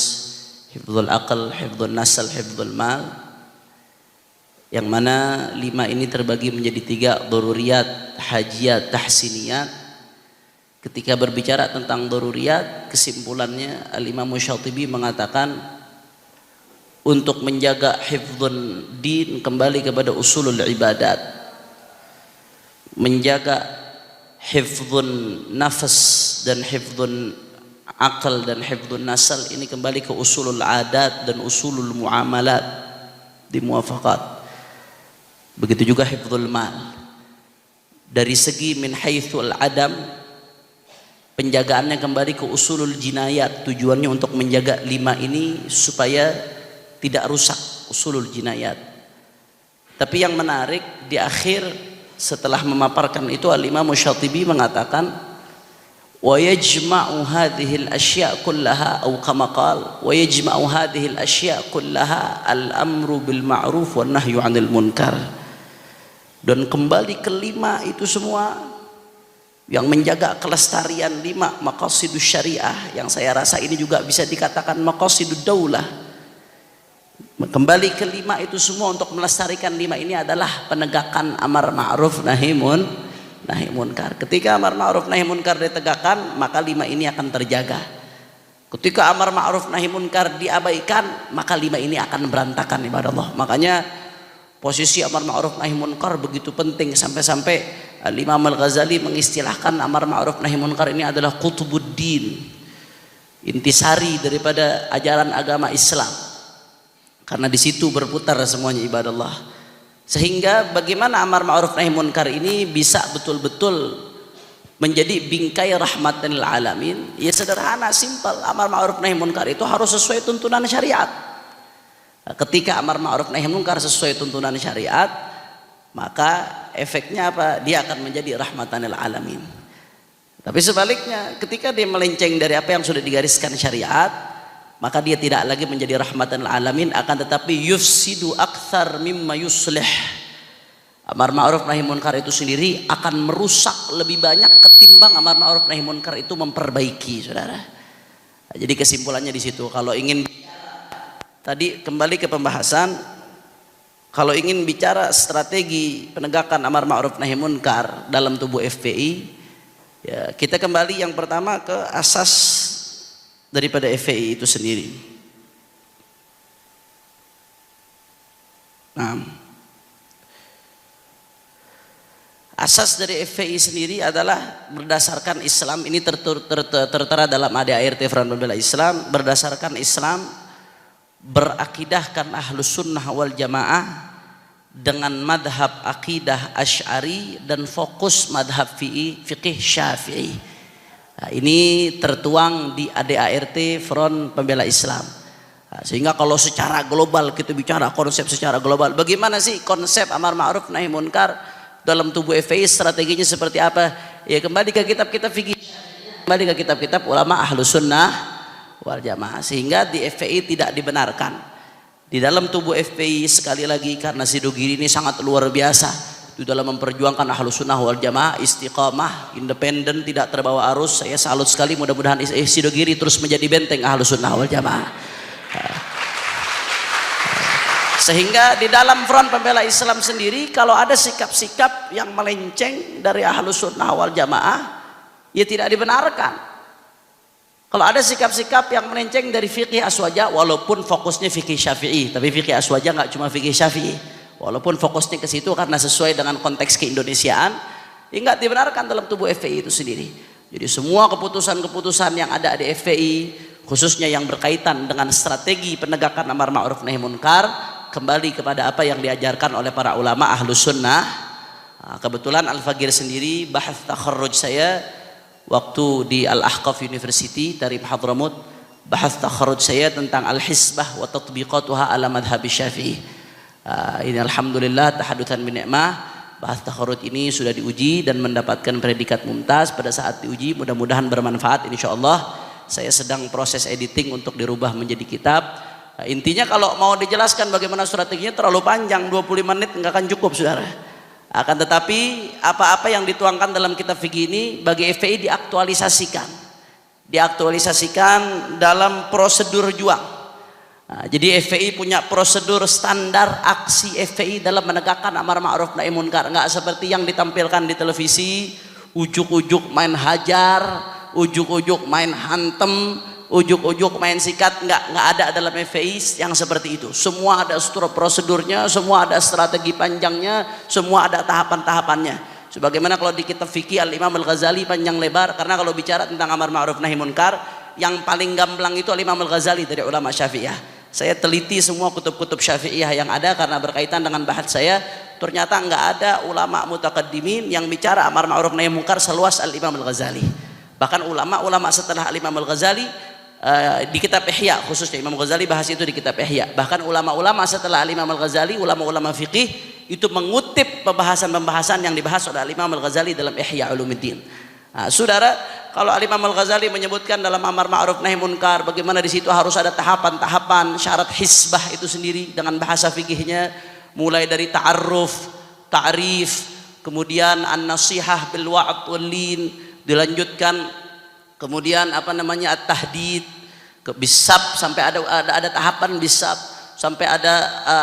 hifdzul aql, hifdzun nasal, hifdzul mal. Yang mana 5 ini terbagi menjadi 3: daruriyat, hajiyat, tahsiniyat. Ketika berbicara tentang daruriyat, kesimpulannya Al-Imam Syatibi mengatakan untuk menjaga hifdzun din kembali kepada usulul ibadat, menjaga hifdzun nafas dan hifdzun akal dan hifdzun nasal ini kembali ke usulul adat dan usulul muamalat di Muwafaqat. Begitu juga hifdzul mal. Dari segi min haitsul adam, penjagaannya kembali ke usulul jinayat. Tujuannya untuk menjaga 5 ini supaya tidak rusak usulul jinayat. Tapi yang menarik di akhir setelah memaparkan itu, Al-Imam Syatibi mengatakan wa yajma'u hadhil asya' kullaha atau kama qala wa yajma'u hadhil asya' kullaha al-amru bil ma'ruf wan nahyu 'anil munkar. Dan kembali ke 5 itu semua yang menjaga kelestarian 5 maqasidus syariah, yang saya rasa ini juga bisa dikatakan maqasidud daulah. Kembali ke 5 itu semua untuk melestarikan 5 ini adalah penegakan amar ma'ruf nahi munkar. Ketika amar ma'ruf nahi munkar ditegakkan, maka 5 ini akan terjaga. Ketika amar ma'ruf nahi munkar diabaikan, maka 5 ini akan berantakan, ibadah Allah. Makanya posisi amar ma'ruf nahi munkar begitu penting, sampai-sampai Imam Al-Ghazali mengistilahkan amar ma'ruf nahi munkar ini adalah qutubuddin, intisari daripada ajaran agama Islam, karena di situ berputar semuanya, ibadah Allah. Sehingga bagaimana amar ma'ruf nahi munkar ini bisa betul-betul menjadi bingkai rahmatan lil alamin? Ya sederhana, simpel. Amar ma'ruf nahi munkar itu harus sesuai tuntunan syariat. Ketika amar ma'ruf nahi munkar sesuai tuntunan syariat, maka efeknya apa? Dia akan menjadi rahmatan lil alamin. Tapi sebaliknya, ketika dia melenceng dari apa yang sudah digariskan syariat, maka dia tidak lagi menjadi rahmatan lil alamin, akan tetapi yufsidu akthar mimma yuslih. Amar ma'ruf nahi munkar itu sendiri akan merusak lebih banyak ketimbang amar ma'ruf nahi munkar itu memperbaiki, saudara. Jadi kesimpulannya di situ. Kalau ingin tadi kembali ke pembahasan, kalau ingin bicara strategi penegakan amar ma'ruf nahi munkar dalam tubuh FPI, ya kita kembali yang pertama ke asas daripada FPI itu sendiri. Nah, asas dari FPI sendiri adalah berdasarkan Islam. Ini tertera dalam ADART Front Pembela Islam. Berdasarkan Islam, berakidahkan ahlus sunnah wal jamaah dengan madhab akidah Asy'ari dan fokus madhab fiqih Syafi'i. Nah, ini tertuang di ADART Front Pembela Islam. Nah, sehingga kalau secara global kita bicara konsep secara global, bagaimana sih konsep amar ma'ruf nahi munkar dalam tubuh FPI, strateginya seperti apa? Ya kembali ke kitab-kitab fikih, kembali ke kitab-kitab ulama ahlus sunnah wal jamaah. Sehingga di FPI tidak dibenarkan. Di dalam tubuh FPI, sekali lagi, karena Sidogiri ini sangat luar biasa di dalam memperjuangkan ahlus sunnah wal jamaah, istiqamah, independen, tidak terbawa arus. Saya salut sekali, mudah-mudahan Sidogiri terus menjadi benteng ahlus sunnah wal jamaah. Sehingga di dalam Front Pembela Islam sendiri, kalau ada sikap-sikap yang melenceng dari ahlus sunnah wal jamaah, ya tidak dibenarkan. Kalau ada sikap-sikap yang melenceng dari fikih aswaja, walaupun fokusnya fikih Syafi'i, tapi fikih aswaja nggak cuma fikih Syafi'i, walaupun fokusnya ke situ karena sesuai dengan konteks keindonesiaan, ya nggak dibenarkan dalam tubuh FPI itu sendiri. Jadi semua keputusan-keputusan yang ada di FPI, khususnya yang berkaitan dengan strategi penegakan amar ma'ruf nahi munkar, kembali kepada apa yang diajarkan oleh para ulama ahlus sunnah. Nah, kebetulan Al-Fagir sendiri bahas takharruj saya waktu di Al-Ahqaf University dari Hadramut, bahas takharruj saya tentang al-hisbah wa tatbiqatuha ala madhhab Syafi'i. Ini alhamdulillah tahadutsan bin ni'mah, bahas takharruj ini sudah diuji dan mendapatkan predikat mumtaz pada saat diuji. Mudah-mudahan bermanfaat insyaallah. Saya sedang proses editing untuk dirubah menjadi kitab. Intinya kalau mau dijelaskan bagaimana strateginya terlalu panjang, 25 menit enggak akan cukup, saudara. Akan tetapi apa-apa yang dituangkan dalam kitab fikih ini bagi FPI diaktualisasikan dalam prosedur juang. Nah, jadi FPI punya prosedur standar aksi FPI dalam menegakkan amar ma'ruf nahi munkar. Enggak seperti yang ditampilkan di televisi, ujuk-ujuk main hajar, ujuk-ujuk main hantem, ujuk-ujuk main sikat. Enggak ada dalam FPI yang seperti itu. Semua ada struktur prosedurnya, semua ada strategi panjangnya, semua ada tahapan-tahapannya. Sebagaimana kalau di kitab fikih Al-Imam Al-Ghazali panjang lebar, karena kalau bicara tentang amar ma'ruf nahi munkar, yang paling gamblang itu Al-Imam Al-Ghazali dari ulama Syafi'iyah. Saya teliti semua kutub-kutub Syafi'iyah yang ada karena berkaitan dengan bahas saya. Ternyata enggak ada ulama mutaqaddimin yang bicara amar ma'ruf nahi munkar seluas Al-Imam Al-Ghazali. Bahkan ulama-ulama setelah Al-Imam Al-Ghazali di kitab Ihya, khususnya Imam Ghazali bahas itu di kitab Ihya. Bahkan ulama-ulama setelah Imam Al-Ghazali, ulama-ulama fikih itu mengutip pembahasan-pembahasan yang dibahas oleh Imam Al-Ghazali dalam Ihya Ulumuddin. Nah, saudara, kalau Imam Al-Ghazali menyebutkan dalam amar ma'ruf nahi munkar bagaimana di situ harus ada tahapan-tahapan syarat hisbah itu sendiri dengan bahasa fikihnya, mulai dari ta'arruf, ta'rif, kemudian an-nasihah bil wa'd wal lin, dilanjutkan kemudian at-tahdid, bisab sampai ada tahapan bisab, sampai ada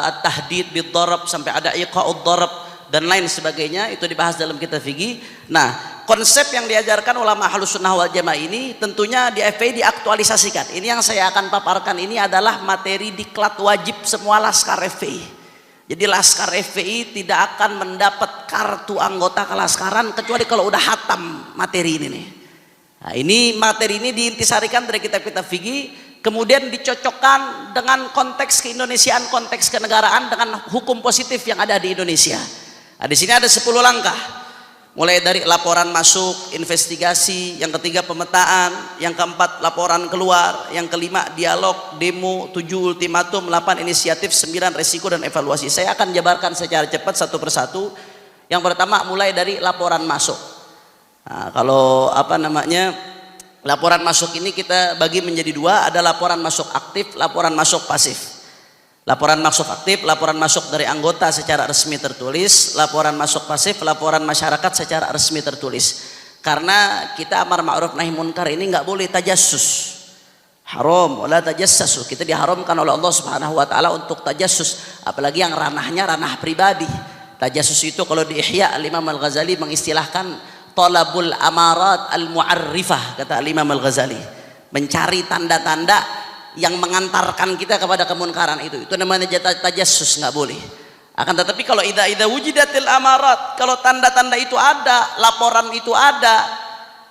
at-tahdid bid darab, sampai ada iqa'ud darab dan lain sebagainya. Itu dibahas dalam kitab fikih. Nah, konsep yang diajarkan ulama Ahlus Sunnah wal Jamaah ini tentunya di FPI diaktualisasikan. Ini yang saya akan paparkan ini adalah materi diklat wajib semua laskar FPI. Jadi laskar FPI tidak akan mendapat kartu anggota kelaskaran kecuali kalau udah hatam materi ini nih. Nah, ini materi ini diintisarikan dari kitab-kitab fikih, kemudian dicocokkan dengan konteks keindonesiaan, konteks kenegaraan dengan hukum positif yang ada di Indonesia. Nah, di sini ada 10 langkah. Mulai dari laporan masuk, investigasi, yang ketiga pemetaan, yang keempat laporan keluar, yang kelima dialog, demo, 7 ultimatum, 8 inisiatif, 9 resiko dan evaluasi. Saya akan jabarkan secara cepat satu persatu. Yang pertama mulai dari laporan masuk. Nah, kalau laporan masuk ini kita bagi menjadi 2, ada laporan masuk aktif, laporan masuk pasif. Laporan masuk aktif, laporan masuk dari anggota secara resmi tertulis, laporan masuk pasif, laporan masyarakat secara resmi tertulis. Karena kita amar ma'ruf nahi munkar ini nggak boleh tajassus. Haram, wala tajassasu. Kita diharamkan oleh Allah Subhanahu wa taala untuk tajassus, apalagi yang ranahnya ranah pribadi. Tajassus itu kalau di Ihya Al-Imam Al-Ghazali mengistilahkan talabul amarat al-mu'arrifah, kata Al-Imam Al-Ghazali. Mencari tanda-tanda yang mengantarkan kita kepada kemunkaran itu namanya tajassus, nggak boleh. Akan tetapi kalau idza wujidatil amarat, kalau tanda-tanda itu ada, laporan itu ada,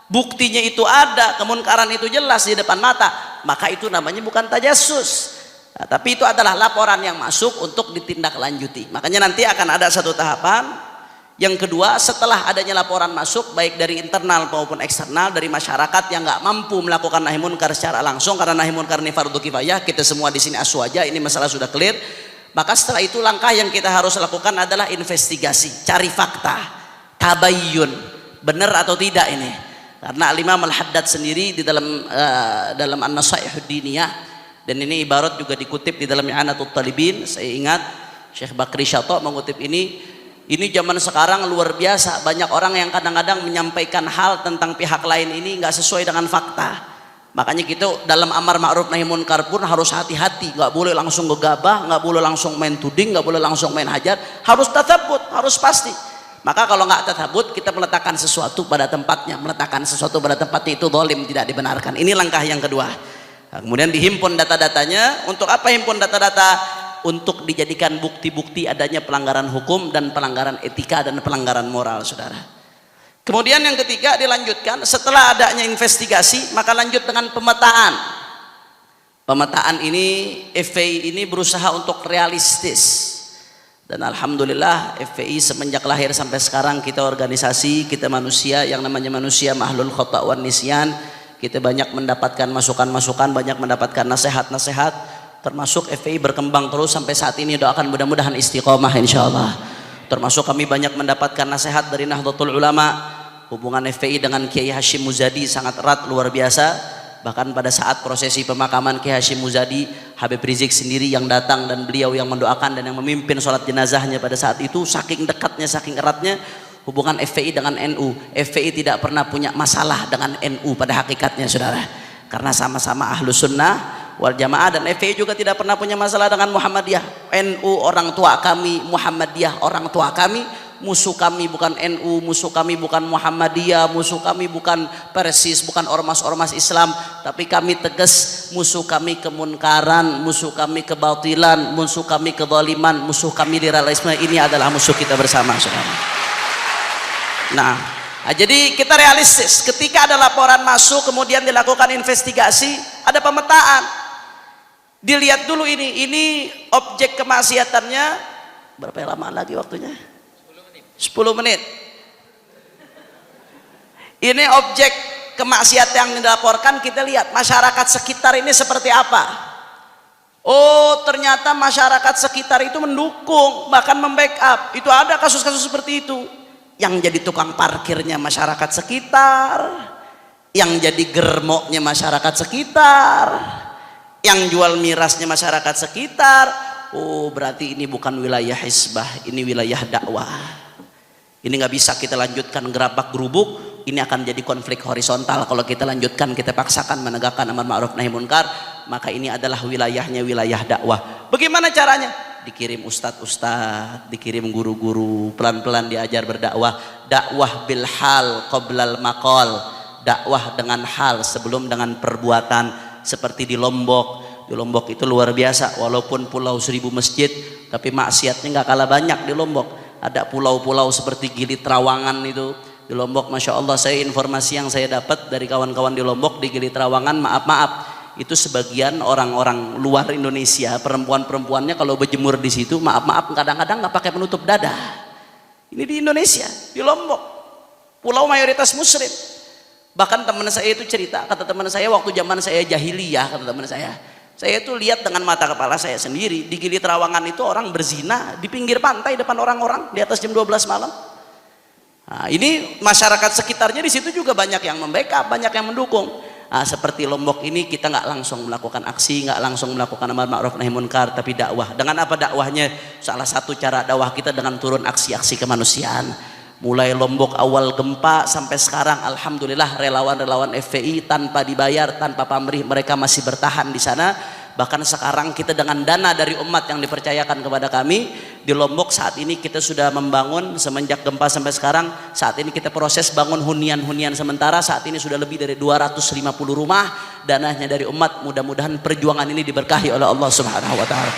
buktinya itu ada, kemunkaran itu jelas di depan mata, maka itu namanya bukan tajassus. Nah, tapi itu adalah laporan yang masuk untuk ditindaklanjuti. Makanya nanti akan ada satu tahapan. Yang kedua, setelah adanya laporan masuk baik dari internal maupun eksternal dari masyarakat yang nggak mampu melakukan nahi munkar secara langsung, karena nahi munkar ini fardu kifayah, kita semua di sini aswaja, ini masalah sudah clear. Maka setelah itu langkah yang kita harus lakukan adalah investigasi, cari fakta, tabayyun, benar atau tidak ini. Karena Al-Imam Al-Haddad sendiri di dalam An-Nasaihud Diniyah, dan ini ibarat juga dikutip di dalam I'anatul Talibin. Saya ingat Syekh Bakri Syato mengutip ini. Ini zaman sekarang luar biasa, banyak orang yang kadang-kadang menyampaikan hal tentang pihak lain ini nggak sesuai dengan fakta. Makanya kita dalam amar ma'ruf nahi munkar pun harus hati-hati, nggak boleh langsung gegabah, nggak boleh langsung main tuding, nggak boleh langsung main hajar, harus tatsabut, harus pasti. Maka kalau nggak tatsabut, kita meletakkan sesuatu pada tempatnya, meletakkan sesuatu pada tempatnya itu zalim, tidak dibenarkan. Ini langkah yang kedua. Nah, kemudian dihimpun data-datanya. Untuk apa himpun data-data? Untuk dijadikan bukti-bukti adanya pelanggaran hukum dan pelanggaran etika dan pelanggaran moral, saudara. Kemudian yang ketiga dilanjutkan, setelah adanya investigasi maka lanjut dengan pemetaan. Pemetaan ini FPI ini berusaha untuk realistis, dan alhamdulillah FPI semenjak lahir sampai sekarang kita organisasi, kita manusia yang namanya manusia mahlul khata' wan nisyan. Kita banyak mendapatkan masukan-masukan, banyak mendapatkan nasihat-nasihat. Termasuk FPI berkembang terus sampai saat ini, doakan mudah-mudahan istiqomah insyaallah. Termasuk kami banyak mendapatkan nasihat dari Nahdlatul Ulama. Hubungan FPI dengan Kiai Hashim Muzadi sangat erat, luar biasa. Bahkan pada saat prosesi pemakaman Kiai Hashim Muzadi, Habib Rizik sendiri yang datang dan beliau yang mendoakan dan yang memimpin sholat jenazahnya pada saat itu. Saking dekatnya, saking eratnya hubungan FPI dengan NU. FPI tidak pernah punya masalah dengan NU pada hakikatnya, saudara. Karena sama-sama Ahlus Sunnah wal Jamaah, dan FPI juga tidak pernah punya masalah dengan Muhammadiyah. NU orang tua kami, Muhammadiyah orang tua kami. Musuh kami bukan NU, musuh kami bukan Muhammadiyah, musuh kami bukan Persis, bukan ormas-ormas Islam, tapi kami tegas musuh kami kemunkaran, musuh kami kebatilan, musuh kami kezaliman, musuh kami liberalisme. Ini adalah musuh kita bersama, saudara. Nah, jadi kita realistis. Ketika ada laporan masuk, kemudian dilakukan investigasi, ada pemetaan. Dilihat dulu ini objek kemaksiatannya berapa lama lagi waktunya? 10 menit. Ini objek kemaksiatan yang dilaporkan, kita lihat masyarakat sekitar ini seperti apa. Oh, ternyata masyarakat sekitar itu mendukung, bahkan membackup. Itu ada kasus-kasus seperti itu. Yang jadi tukang parkirnya masyarakat sekitar, yang jadi germoknya masyarakat sekitar, yang jual mirasnya masyarakat sekitar. Oh, berarti ini bukan wilayah hizbah, ini wilayah dakwah. Ini nggak bisa kita lanjutkan gerabak gerubuk, ini akan jadi konflik horizontal. Kalau kita lanjutkan, kita paksakan menegakkan amar ma'ruf nahi munkar, maka ini adalah wilayahnya wilayah dakwah. Bagaimana caranya? Dikirim ustadz-ustadz, dikirim guru-guru, pelan-pelan diajar berdakwah. Dakwah bil hal qoblal maqal, dakwah dengan hal sebelum dengan perbuatan. Seperti di Lombok. Di Lombok itu luar biasa, walaupun pulau 1000 masjid, tapi maksiatnya nggak kalah banyak di Lombok. Ada pulau-pulau seperti Gili Trawangan itu di Lombok, masya Allah. Saya informasi yang saya dapat dari kawan-kawan di Lombok, di Gili Trawangan, maaf itu sebagian orang-orang luar Indonesia, perempuan-perempuannya kalau berjemur di situ, maaf kadang-kadang nggak pakai penutup dada. Ini di Indonesia, di Lombok, pulau mayoritas Muslim. Bahkan teman saya itu cerita, kata teman saya waktu zaman saya jahiliyah, kata teman saya itu lihat dengan mata kepala saya sendiri, di Gili Trawangan itu orang berzina di pinggir pantai depan orang-orang di atas jam 12 malam. Nah, ini masyarakat sekitarnya di situ juga banyak yang membackup, banyak yang mendukung. Nah, seperti Lombok ini kita nggak langsung melakukan aksi, nggak langsung melakukan amar ma'ruf nahi munkar, tapi dakwah. Dengan apa dakwahnya? Salah satu cara dakwah kita dengan turun aksi-aksi kemanusiaan. Mulai Lombok awal gempa sampai sekarang, alhamdulillah relawan-relawan FPI tanpa dibayar, tanpa pamrih, mereka masih bertahan di sana. Bahkan sekarang kita dengan dana dari umat yang dipercayakan kepada kami di Lombok, saat ini kita sudah membangun semenjak gempa sampai sekarang. Saat ini kita proses bangun hunian-hunian sementara. Saat ini sudah lebih dari 250 rumah, dananya dari umat. Mudah-mudahan perjuangan ini diberkahi oleh Allah Subhanahu wa taala.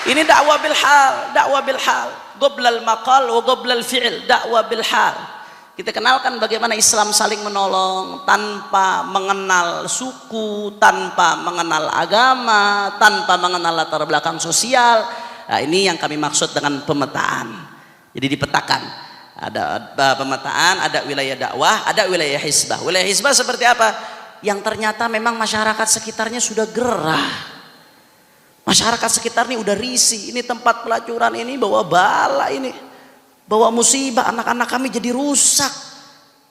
Ini dakwah bil hal, dakwah bil hal, qoblal maqal wa qoblal fi'il, dakwah bil hal. Kita kenalkan bagaimana Islam saling menolong tanpa mengenal suku, tanpa mengenal agama, tanpa mengenal latar belakang sosial. Nah, ini yang kami maksud dengan pemetaan. Jadi dipetakan. Ada pemetaan, ada wilayah dakwah, ada wilayah hizbah. Wilayah hizbah seperti apa? Yang ternyata memang masyarakat sekitarnya sudah gerah. Masyarakat sekitar ini udah risih, ini tempat pelacuran ini bawa bala ini, bawa musibah, anak-anak kami jadi rusak.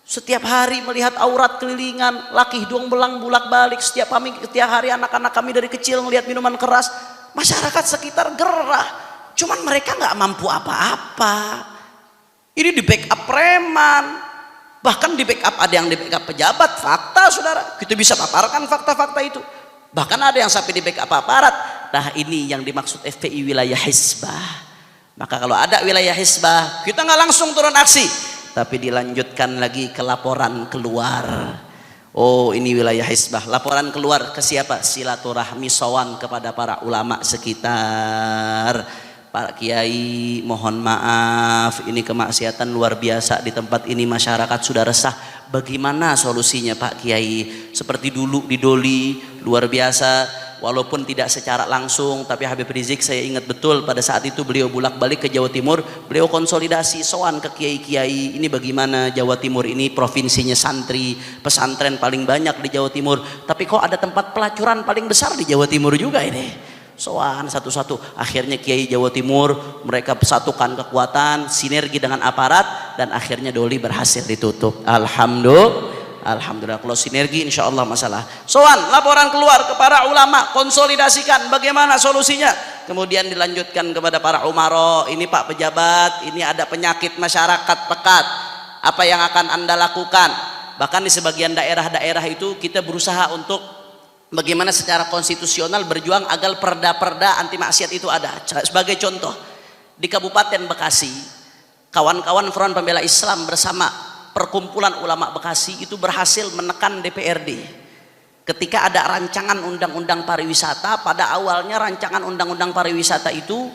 Setiap hari melihat aurat kelilingan, laki hidung belang bulak-balik. Setiap hari anak-anak kami dari kecil melihat minuman keras. Masyarakat sekitar gerah, cuman mereka nggak mampu apa-apa. Ini di backup preman, bahkan di backup ada yang di backup pejabat. Fakta saudara, kita bisa paparkan fakta-fakta itu. Bahkan ada yang sampai di backup aparat. Nah, ini yang dimaksud FPI wilayah hizbah. Maka kalau ada wilayah hizbah, kita nggak langsung turun aksi, tapi dilanjutkan lagi ke laporan keluar. Oh, ini wilayah hizbah. Laporan keluar ke siapa? Silaturahmi sowan kepada para ulama sekitar. Pak Kiai, mohon maaf, ini kemaksiatan luar biasa di tempat ini, masyarakat sudah resah. Bagaimana solusinya Pak Kiai? Seperti dulu di Doli, luar biasa. Walaupun tidak secara langsung, tapi Habib Rizik saya ingat betul pada saat itu beliau bolak-balik ke Jawa Timur, beliau konsolidasi sowan ke kiai-kiai. Ini bagaimana Jawa Timur ini provinsinya santri, pesantren paling banyak di Jawa Timur, tapi kok ada tempat pelacuran paling besar di Jawa Timur juga ini. Sowan satu-satu, akhirnya Kiai Jawa Timur mereka satukan kekuatan, sinergi dengan aparat, dan akhirnya Doli berhasil ditutup. Alhamdulillah, kalau sinergi insya Allah masalah. Sowan, laporan keluar ke para ulama, konsolidasikan bagaimana solusinya. Kemudian dilanjutkan kepada para umaro, ini Pak pejabat, ini ada penyakit masyarakat pekat, apa yang akan Anda lakukan? Bahkan di sebagian daerah-daerah itu kita berusaha untuk bagaimana secara konstitusional berjuang agar perda-perda anti maksiat itu ada. Sebagai contoh, di Kabupaten Bekasi, kawan-kawan Front Pembela Islam bersama Perkumpulan Ulama Bekasi itu berhasil menekan DPRD ketika ada rancangan undang-undang pariwisata. Pada awalnya rancangan undang-undang pariwisata itu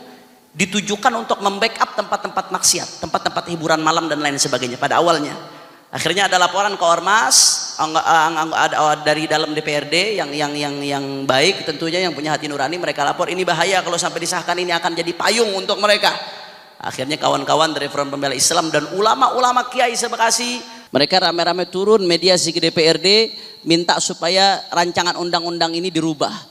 ditujukan untuk membackup tempat-tempat maksiat, tempat-tempat hiburan malam dan lain sebagainya pada awalnya. Akhirnya ada laporan ke Ormas dari dalam DPRD yang baik tentunya, yang punya hati nurani, mereka lapor ini bahaya kalau sampai disahkan, ini akan jadi payung untuk mereka. Akhirnya kawan-kawan dari Front Pembela Islam dan ulama-ulama kiai se-Bekasi, mereka rame-rame turun mediasi ke DPRD minta supaya rancangan undang-undang ini dirubah.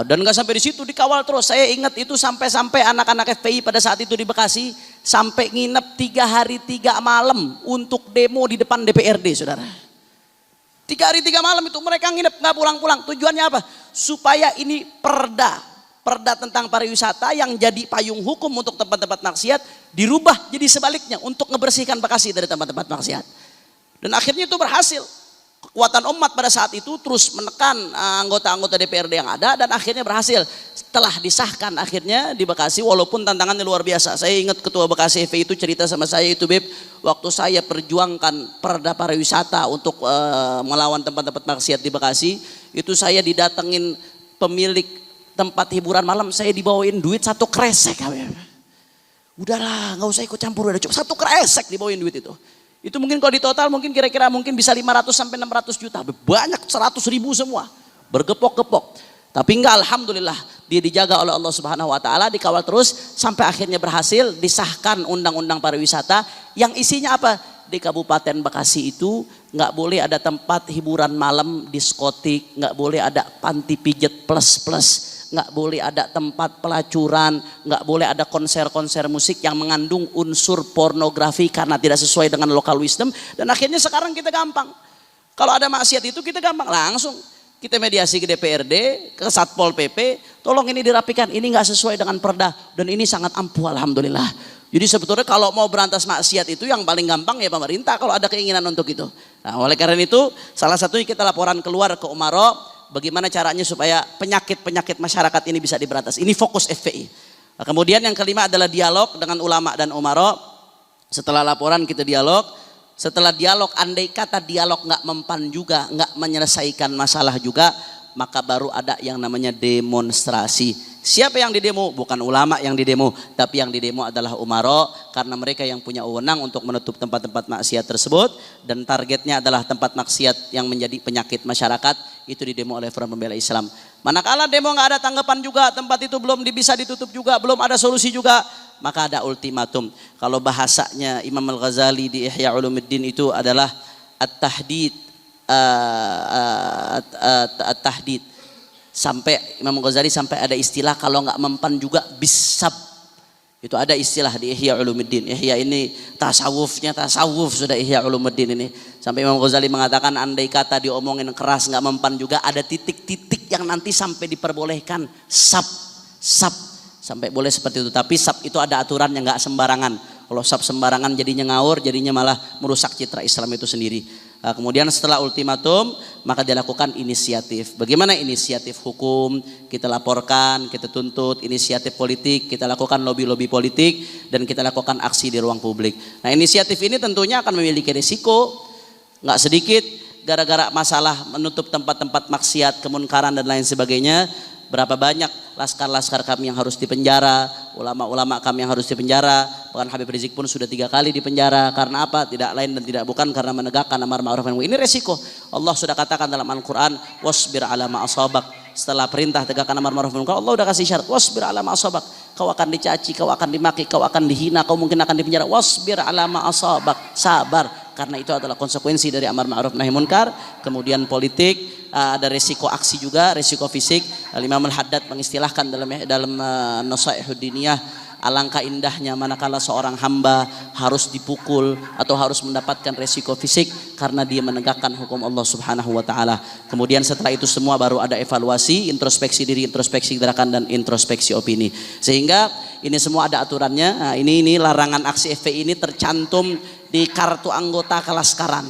Dan nggak sampai di situ, dikawal terus. Saya ingat itu sampai anak-anak FPI pada saat itu di Bekasi sampai nginep 3 hari 3 malam untuk demo di depan DPRD, saudara. 3 hari 3 malam itu mereka nginep, nggak pulang-pulang. Tujuannya apa? Supaya ini perda perda tentang pariwisata yang jadi payung hukum untuk tempat-tempat maksiat dirubah jadi sebaliknya untuk ngebersihkan Bekasi dari tempat-tempat maksiat. Dan akhirnya itu berhasil. Kekuatan umat pada saat itu terus menekan anggota-anggota DPRD yang ada dan akhirnya berhasil. Setelah disahkan akhirnya di Bekasi, walaupun tantangannya luar biasa. Saya ingat ketua Bekasi FPI itu cerita sama saya itu, Beb, waktu saya perjuangkan perda pariwisata untuk melawan tempat-tempat maksiat di Bekasi, itu saya didatengin pemilik tempat hiburan malam, saya dibawain duit 1 kresek. Udahlah, nggak usah ikut campur, udah cukup 1 kresek dibawain duit itu. Itu mungkin kalau di total mungkin kira-kira mungkin bisa 500 sampai 600 juta. Banyak, 100 ribu semua. Bergepok-gepok. Tapi enggak, alhamdulillah dia dijaga oleh Allah Subhanahu wa taala, dikawal terus sampai akhirnya berhasil disahkan undang-undang pariwisata yang isinya apa? Di Kabupaten Bekasi itu enggak boleh ada tempat hiburan malam, diskotik, enggak boleh ada panti pijet plus-plus, nggak boleh ada tempat pelacuran, nggak boleh ada konser-konser musik yang mengandung unsur pornografi karena tidak sesuai dengan local wisdom. Dan akhirnya sekarang kita gampang, kalau ada maksiat itu kita gampang langsung kita mediasi ke DPRD, ke Satpol PP, tolong ini dirapikan, ini nggak sesuai dengan perda dan ini sangat ampuh, alhamdulillah. Jadi sebetulnya kalau mau berantas maksiat itu yang paling gampang ya pemerintah kalau ada keinginan untuk itu. Nah, oleh karena itu salah satunya kita laporan keluar ke Umaro. Bagaimana caranya supaya penyakit-penyakit masyarakat ini bisa diberantas. Ini fokus FPI. Nah, kemudian yang kelima adalah dialog dengan ulama dan umaro. Setelah laporan kita dialog. Setelah dialog, andai kata dialog nggak mempan juga, nggak menyelesaikan masalah juga, maka baru ada yang namanya demonstrasi. Siapa yang didemo? Bukan ulama yang didemo, tapi yang didemo adalah umaro, karena mereka yang punya wewenang untuk menutup tempat-tempat maksiat tersebut, dan targetnya adalah tempat maksiat yang menjadi penyakit masyarakat, itu didemo oleh Front Pembela Islam. Manakala demo nggak ada tanggapan juga, tempat itu belum bisa ditutup juga, belum ada solusi juga, maka ada ultimatum. Kalau bahasanya Imam Al-Ghazali di Ihya Ulumuddin itu adalah at-tahdid, at-tahdid. Sampai Imam Ghazali sampai ada istilah kalau nggak mempan juga bisab. Itu ada istilah di Ihya Ulumuddin. Ihya ini tasawuf sudah Ihya Ulumuddin ini. Sampai Imam Ghazali mengatakan andai kata diomongin keras nggak mempan juga, ada titik-titik yang nanti sampai diperbolehkan sab sampai boleh seperti itu. Tapi sab itu ada aturan yang nggak sembarangan. Kalau sab sembarangan jadinya ngawur, jadinya malah merusak citra Islam itu sendiri. Nah, kemudian setelah ultimatum maka dilakukan inisiatif. Bagaimana inisiatif hukum? Kita laporkan, kita tuntut. Inisiatif politik, kita lakukan lobby-lobby politik dan kita lakukan aksi di ruang publik. Nah, inisiatif ini tentunya akan memiliki risiko nggak sedikit gara-gara masalah menutup tempat-tempat maksiat, kemunkaran dan lain sebagainya. Berapa banyak laskar-laskar kami yang harus dipenjara, ulama-ulama kami yang harus dipenjara. Bahkan Habib Rizik pun sudah 3 kali dipenjara. Karena apa? Tidak lain dan tidak bukan karena menegakkan amar ma'ruf nahi munkar. Ini resiko. Allah sudah katakan dalam Al-Quran, wasbir ala ma asabak. Setelah perintah tegakkan amar ma'ruf nahi munkar, Allah udah kasih syarat, wasbir ala ma asabak. Kau akan dicaci, kau akan dimaki, kau akan dihina, kau mungkin akan dipenjara. Wasbir ala ma asabak. Sabar, karena itu adalah konsekuensi dari amar ma'ruf nahi munkar. Kemudian politik, ada resiko aksi juga, resiko fisik. Imam Al-Haddad mengistilahkan dalam Nasaihuddin Diniyah, alangkah indahnya manakala seorang hamba harus dipukul atau harus mendapatkan resiko fisik karena dia menegakkan hukum Allah Subhanahu wa taala. Kemudian setelah itu semua baru ada evaluasi, introspeksi diri, introspeksi gerakan dan introspeksi opini. Sehingga ini semua ada aturannya. Nah, ini larangan aksi FPI ini tercantum di kartu anggota kelaskaran.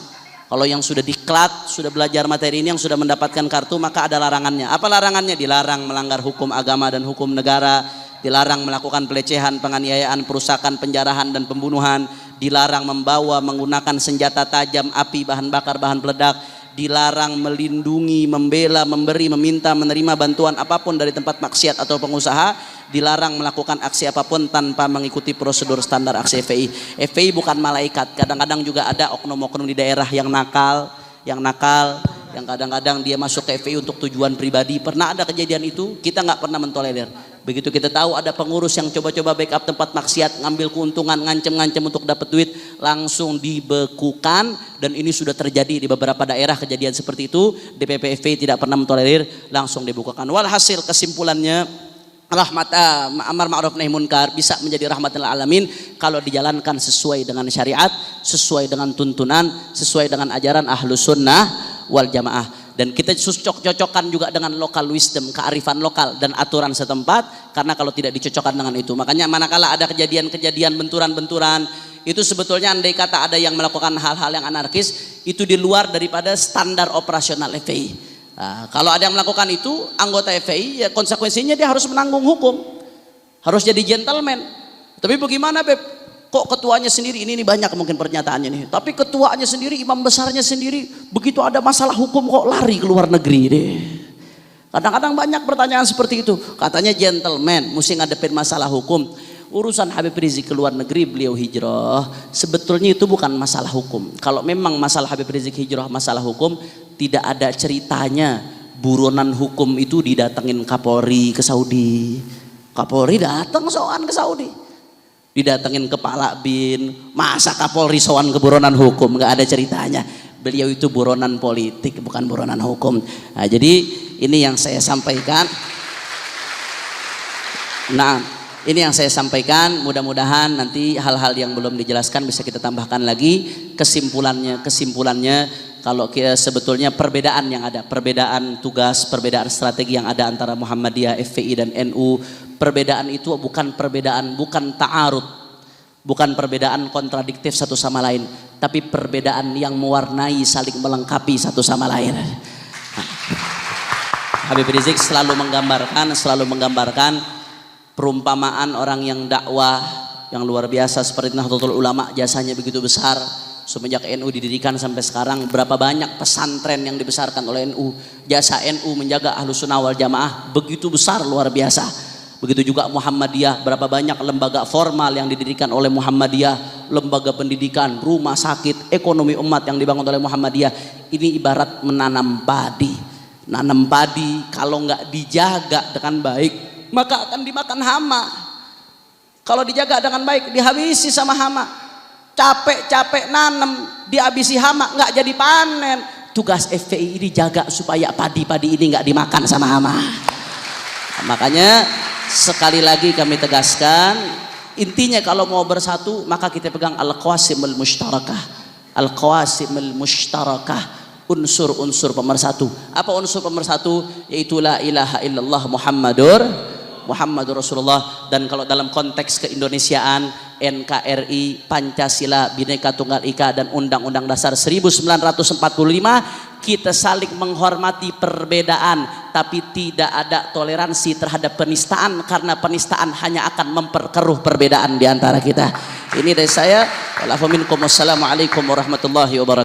Kalau yang sudah diklat, sudah belajar materi ini, yang sudah mendapatkan kartu, maka ada larangannya. Apa larangannya? Dilarang melanggar hukum agama dan hukum negara, dilarang melakukan pelecehan, penganiayaan, perusakan, penjarahan dan pembunuhan, dilarang membawa menggunakan senjata tajam, api, bahan bakar, bahan peledak, dilarang melindungi, membela, memberi, meminta, menerima bantuan apapun dari tempat maksiat atau pengusaha, dilarang melakukan aksi apapun tanpa mengikuti prosedur standar aksi FPI. FPI bukan malaikat. Kadang-kadang juga ada oknum-oknum di daerah yang nakal, yang kadang-kadang dia masuk ke FPI untuk tujuan pribadi. Pernah ada kejadian itu, kita nggak pernah mentolerir. Begitu kita tahu ada pengurus yang coba-coba backup tempat maksiat, ngambil keuntungan, ngancem-ngancem untuk dapat duit, langsung dibekukan. Dan ini sudah terjadi di beberapa daerah kejadian seperti itu. DPP FPI tidak pernah mentolerir, langsung dibukakan. Walhasil kesimpulannya, amar ma'ruf nahi munkar bisa menjadi rahmatan lil alamin kalau dijalankan sesuai dengan syariat, sesuai dengan tuntunan, sesuai dengan ajaran Ahlus Sunnah wal Jamaah. Dan kita cocokkan juga dengan local wisdom, kearifan lokal dan aturan setempat, karena kalau tidak dicocokkan dengan itu, makanya manakala ada kejadian-kejadian benturan-benturan, itu sebetulnya andai kata ada yang melakukan hal-hal yang anarkis, itu di luar daripada standar operasional FPI. Nah, kalau ada yang melakukan itu, anggota FPI, ya konsekuensinya dia harus menanggung hukum, harus jadi gentleman. Tapi bagaimana Beb? Kok ketuanya sendiri, ini banyak mungkin pernyataannya nih, tapi ketuanya sendiri, imam besarnya sendiri, begitu ada masalah hukum kok lari ke luar negeri deh. Kadang-kadang banyak pertanyaan seperti itu. Katanya gentleman, mesti ngadepin masalah hukum. Urusan Habib Rizik ke luar negeri, beliau hijrah, sebetulnya itu bukan masalah hukum. Kalau memang masalah Habib Rizik hijrah masalah hukum, tidak ada ceritanya buronan hukum itu didatengin Kapolri ke Saudi. Kapolri datang soal ke Saudi, didatengin kepala bin, masa Kapolri sowan ke buronan hukum, nggak ada ceritanya. Beliau itu buronan politik, bukan buronan hukum. Nah, jadi ini yang saya sampaikan. Nah, ini yang saya sampaikan. Mudah-mudahan nanti hal-hal yang belum dijelaskan bisa kita tambahkan lagi. Kesimpulannya kalau kita sebetulnya perbedaan yang ada, perbedaan tugas, perbedaan strategi yang ada antara Muhammadiyah, FPI dan NU, perbedaan itu bukan ta'arud, bukan perbedaan kontradiktif satu sama lain, tapi perbedaan yang mewarnai, saling melengkapi satu sama lain. Habib Rizik selalu menggambarkan perumpamaan orang yang dakwah yang luar biasa seperti Nahdlatul Ulama, jasanya begitu besar. Semenjak NU didirikan sampai sekarang, berapa banyak pesantren yang dibesarkan oleh NU. Jasa NU menjaga Ahlus Sunnah wal Jamaah begitu besar, luar biasa. Begitu juga Muhammadiyah, berapa banyak lembaga formal yang didirikan oleh Muhammadiyah, lembaga pendidikan, rumah sakit, ekonomi umat yang dibangun oleh Muhammadiyah. Ini ibarat menanam padi. Nanam padi kalau nggak dijaga dengan baik, maka akan dimakan hama. Kalau dijaga dengan baik, dihabisi sama hama. Capek-capek nanam, dihabisi hama, nggak jadi panen. Tugas FPI ini jaga supaya padi-padi ini nggak dimakan sama hama. Makanya sekali lagi kami tegaskan, intinya kalau mau bersatu maka kita pegang al-qawasimul mushtarakah. Al-qawasimul mushtarakah, unsur-unsur pemersatu. Apa unsur pemersatu? Yaitu la ilaha illallah Muhammadur Rasulullah. Dan kalau dalam konteks keindonesiaan, NKRI, Pancasila, Bhinneka Tunggal Ika, dan Undang-Undang Dasar 1945, kita saling menghormati perbedaan, tapi tidak ada toleransi terhadap penistaan, karena penistaan hanya akan memperkeruh perbedaan di antara kita. Ini dari saya. Wassalamualaikum warahmatullahi wabarakatuh.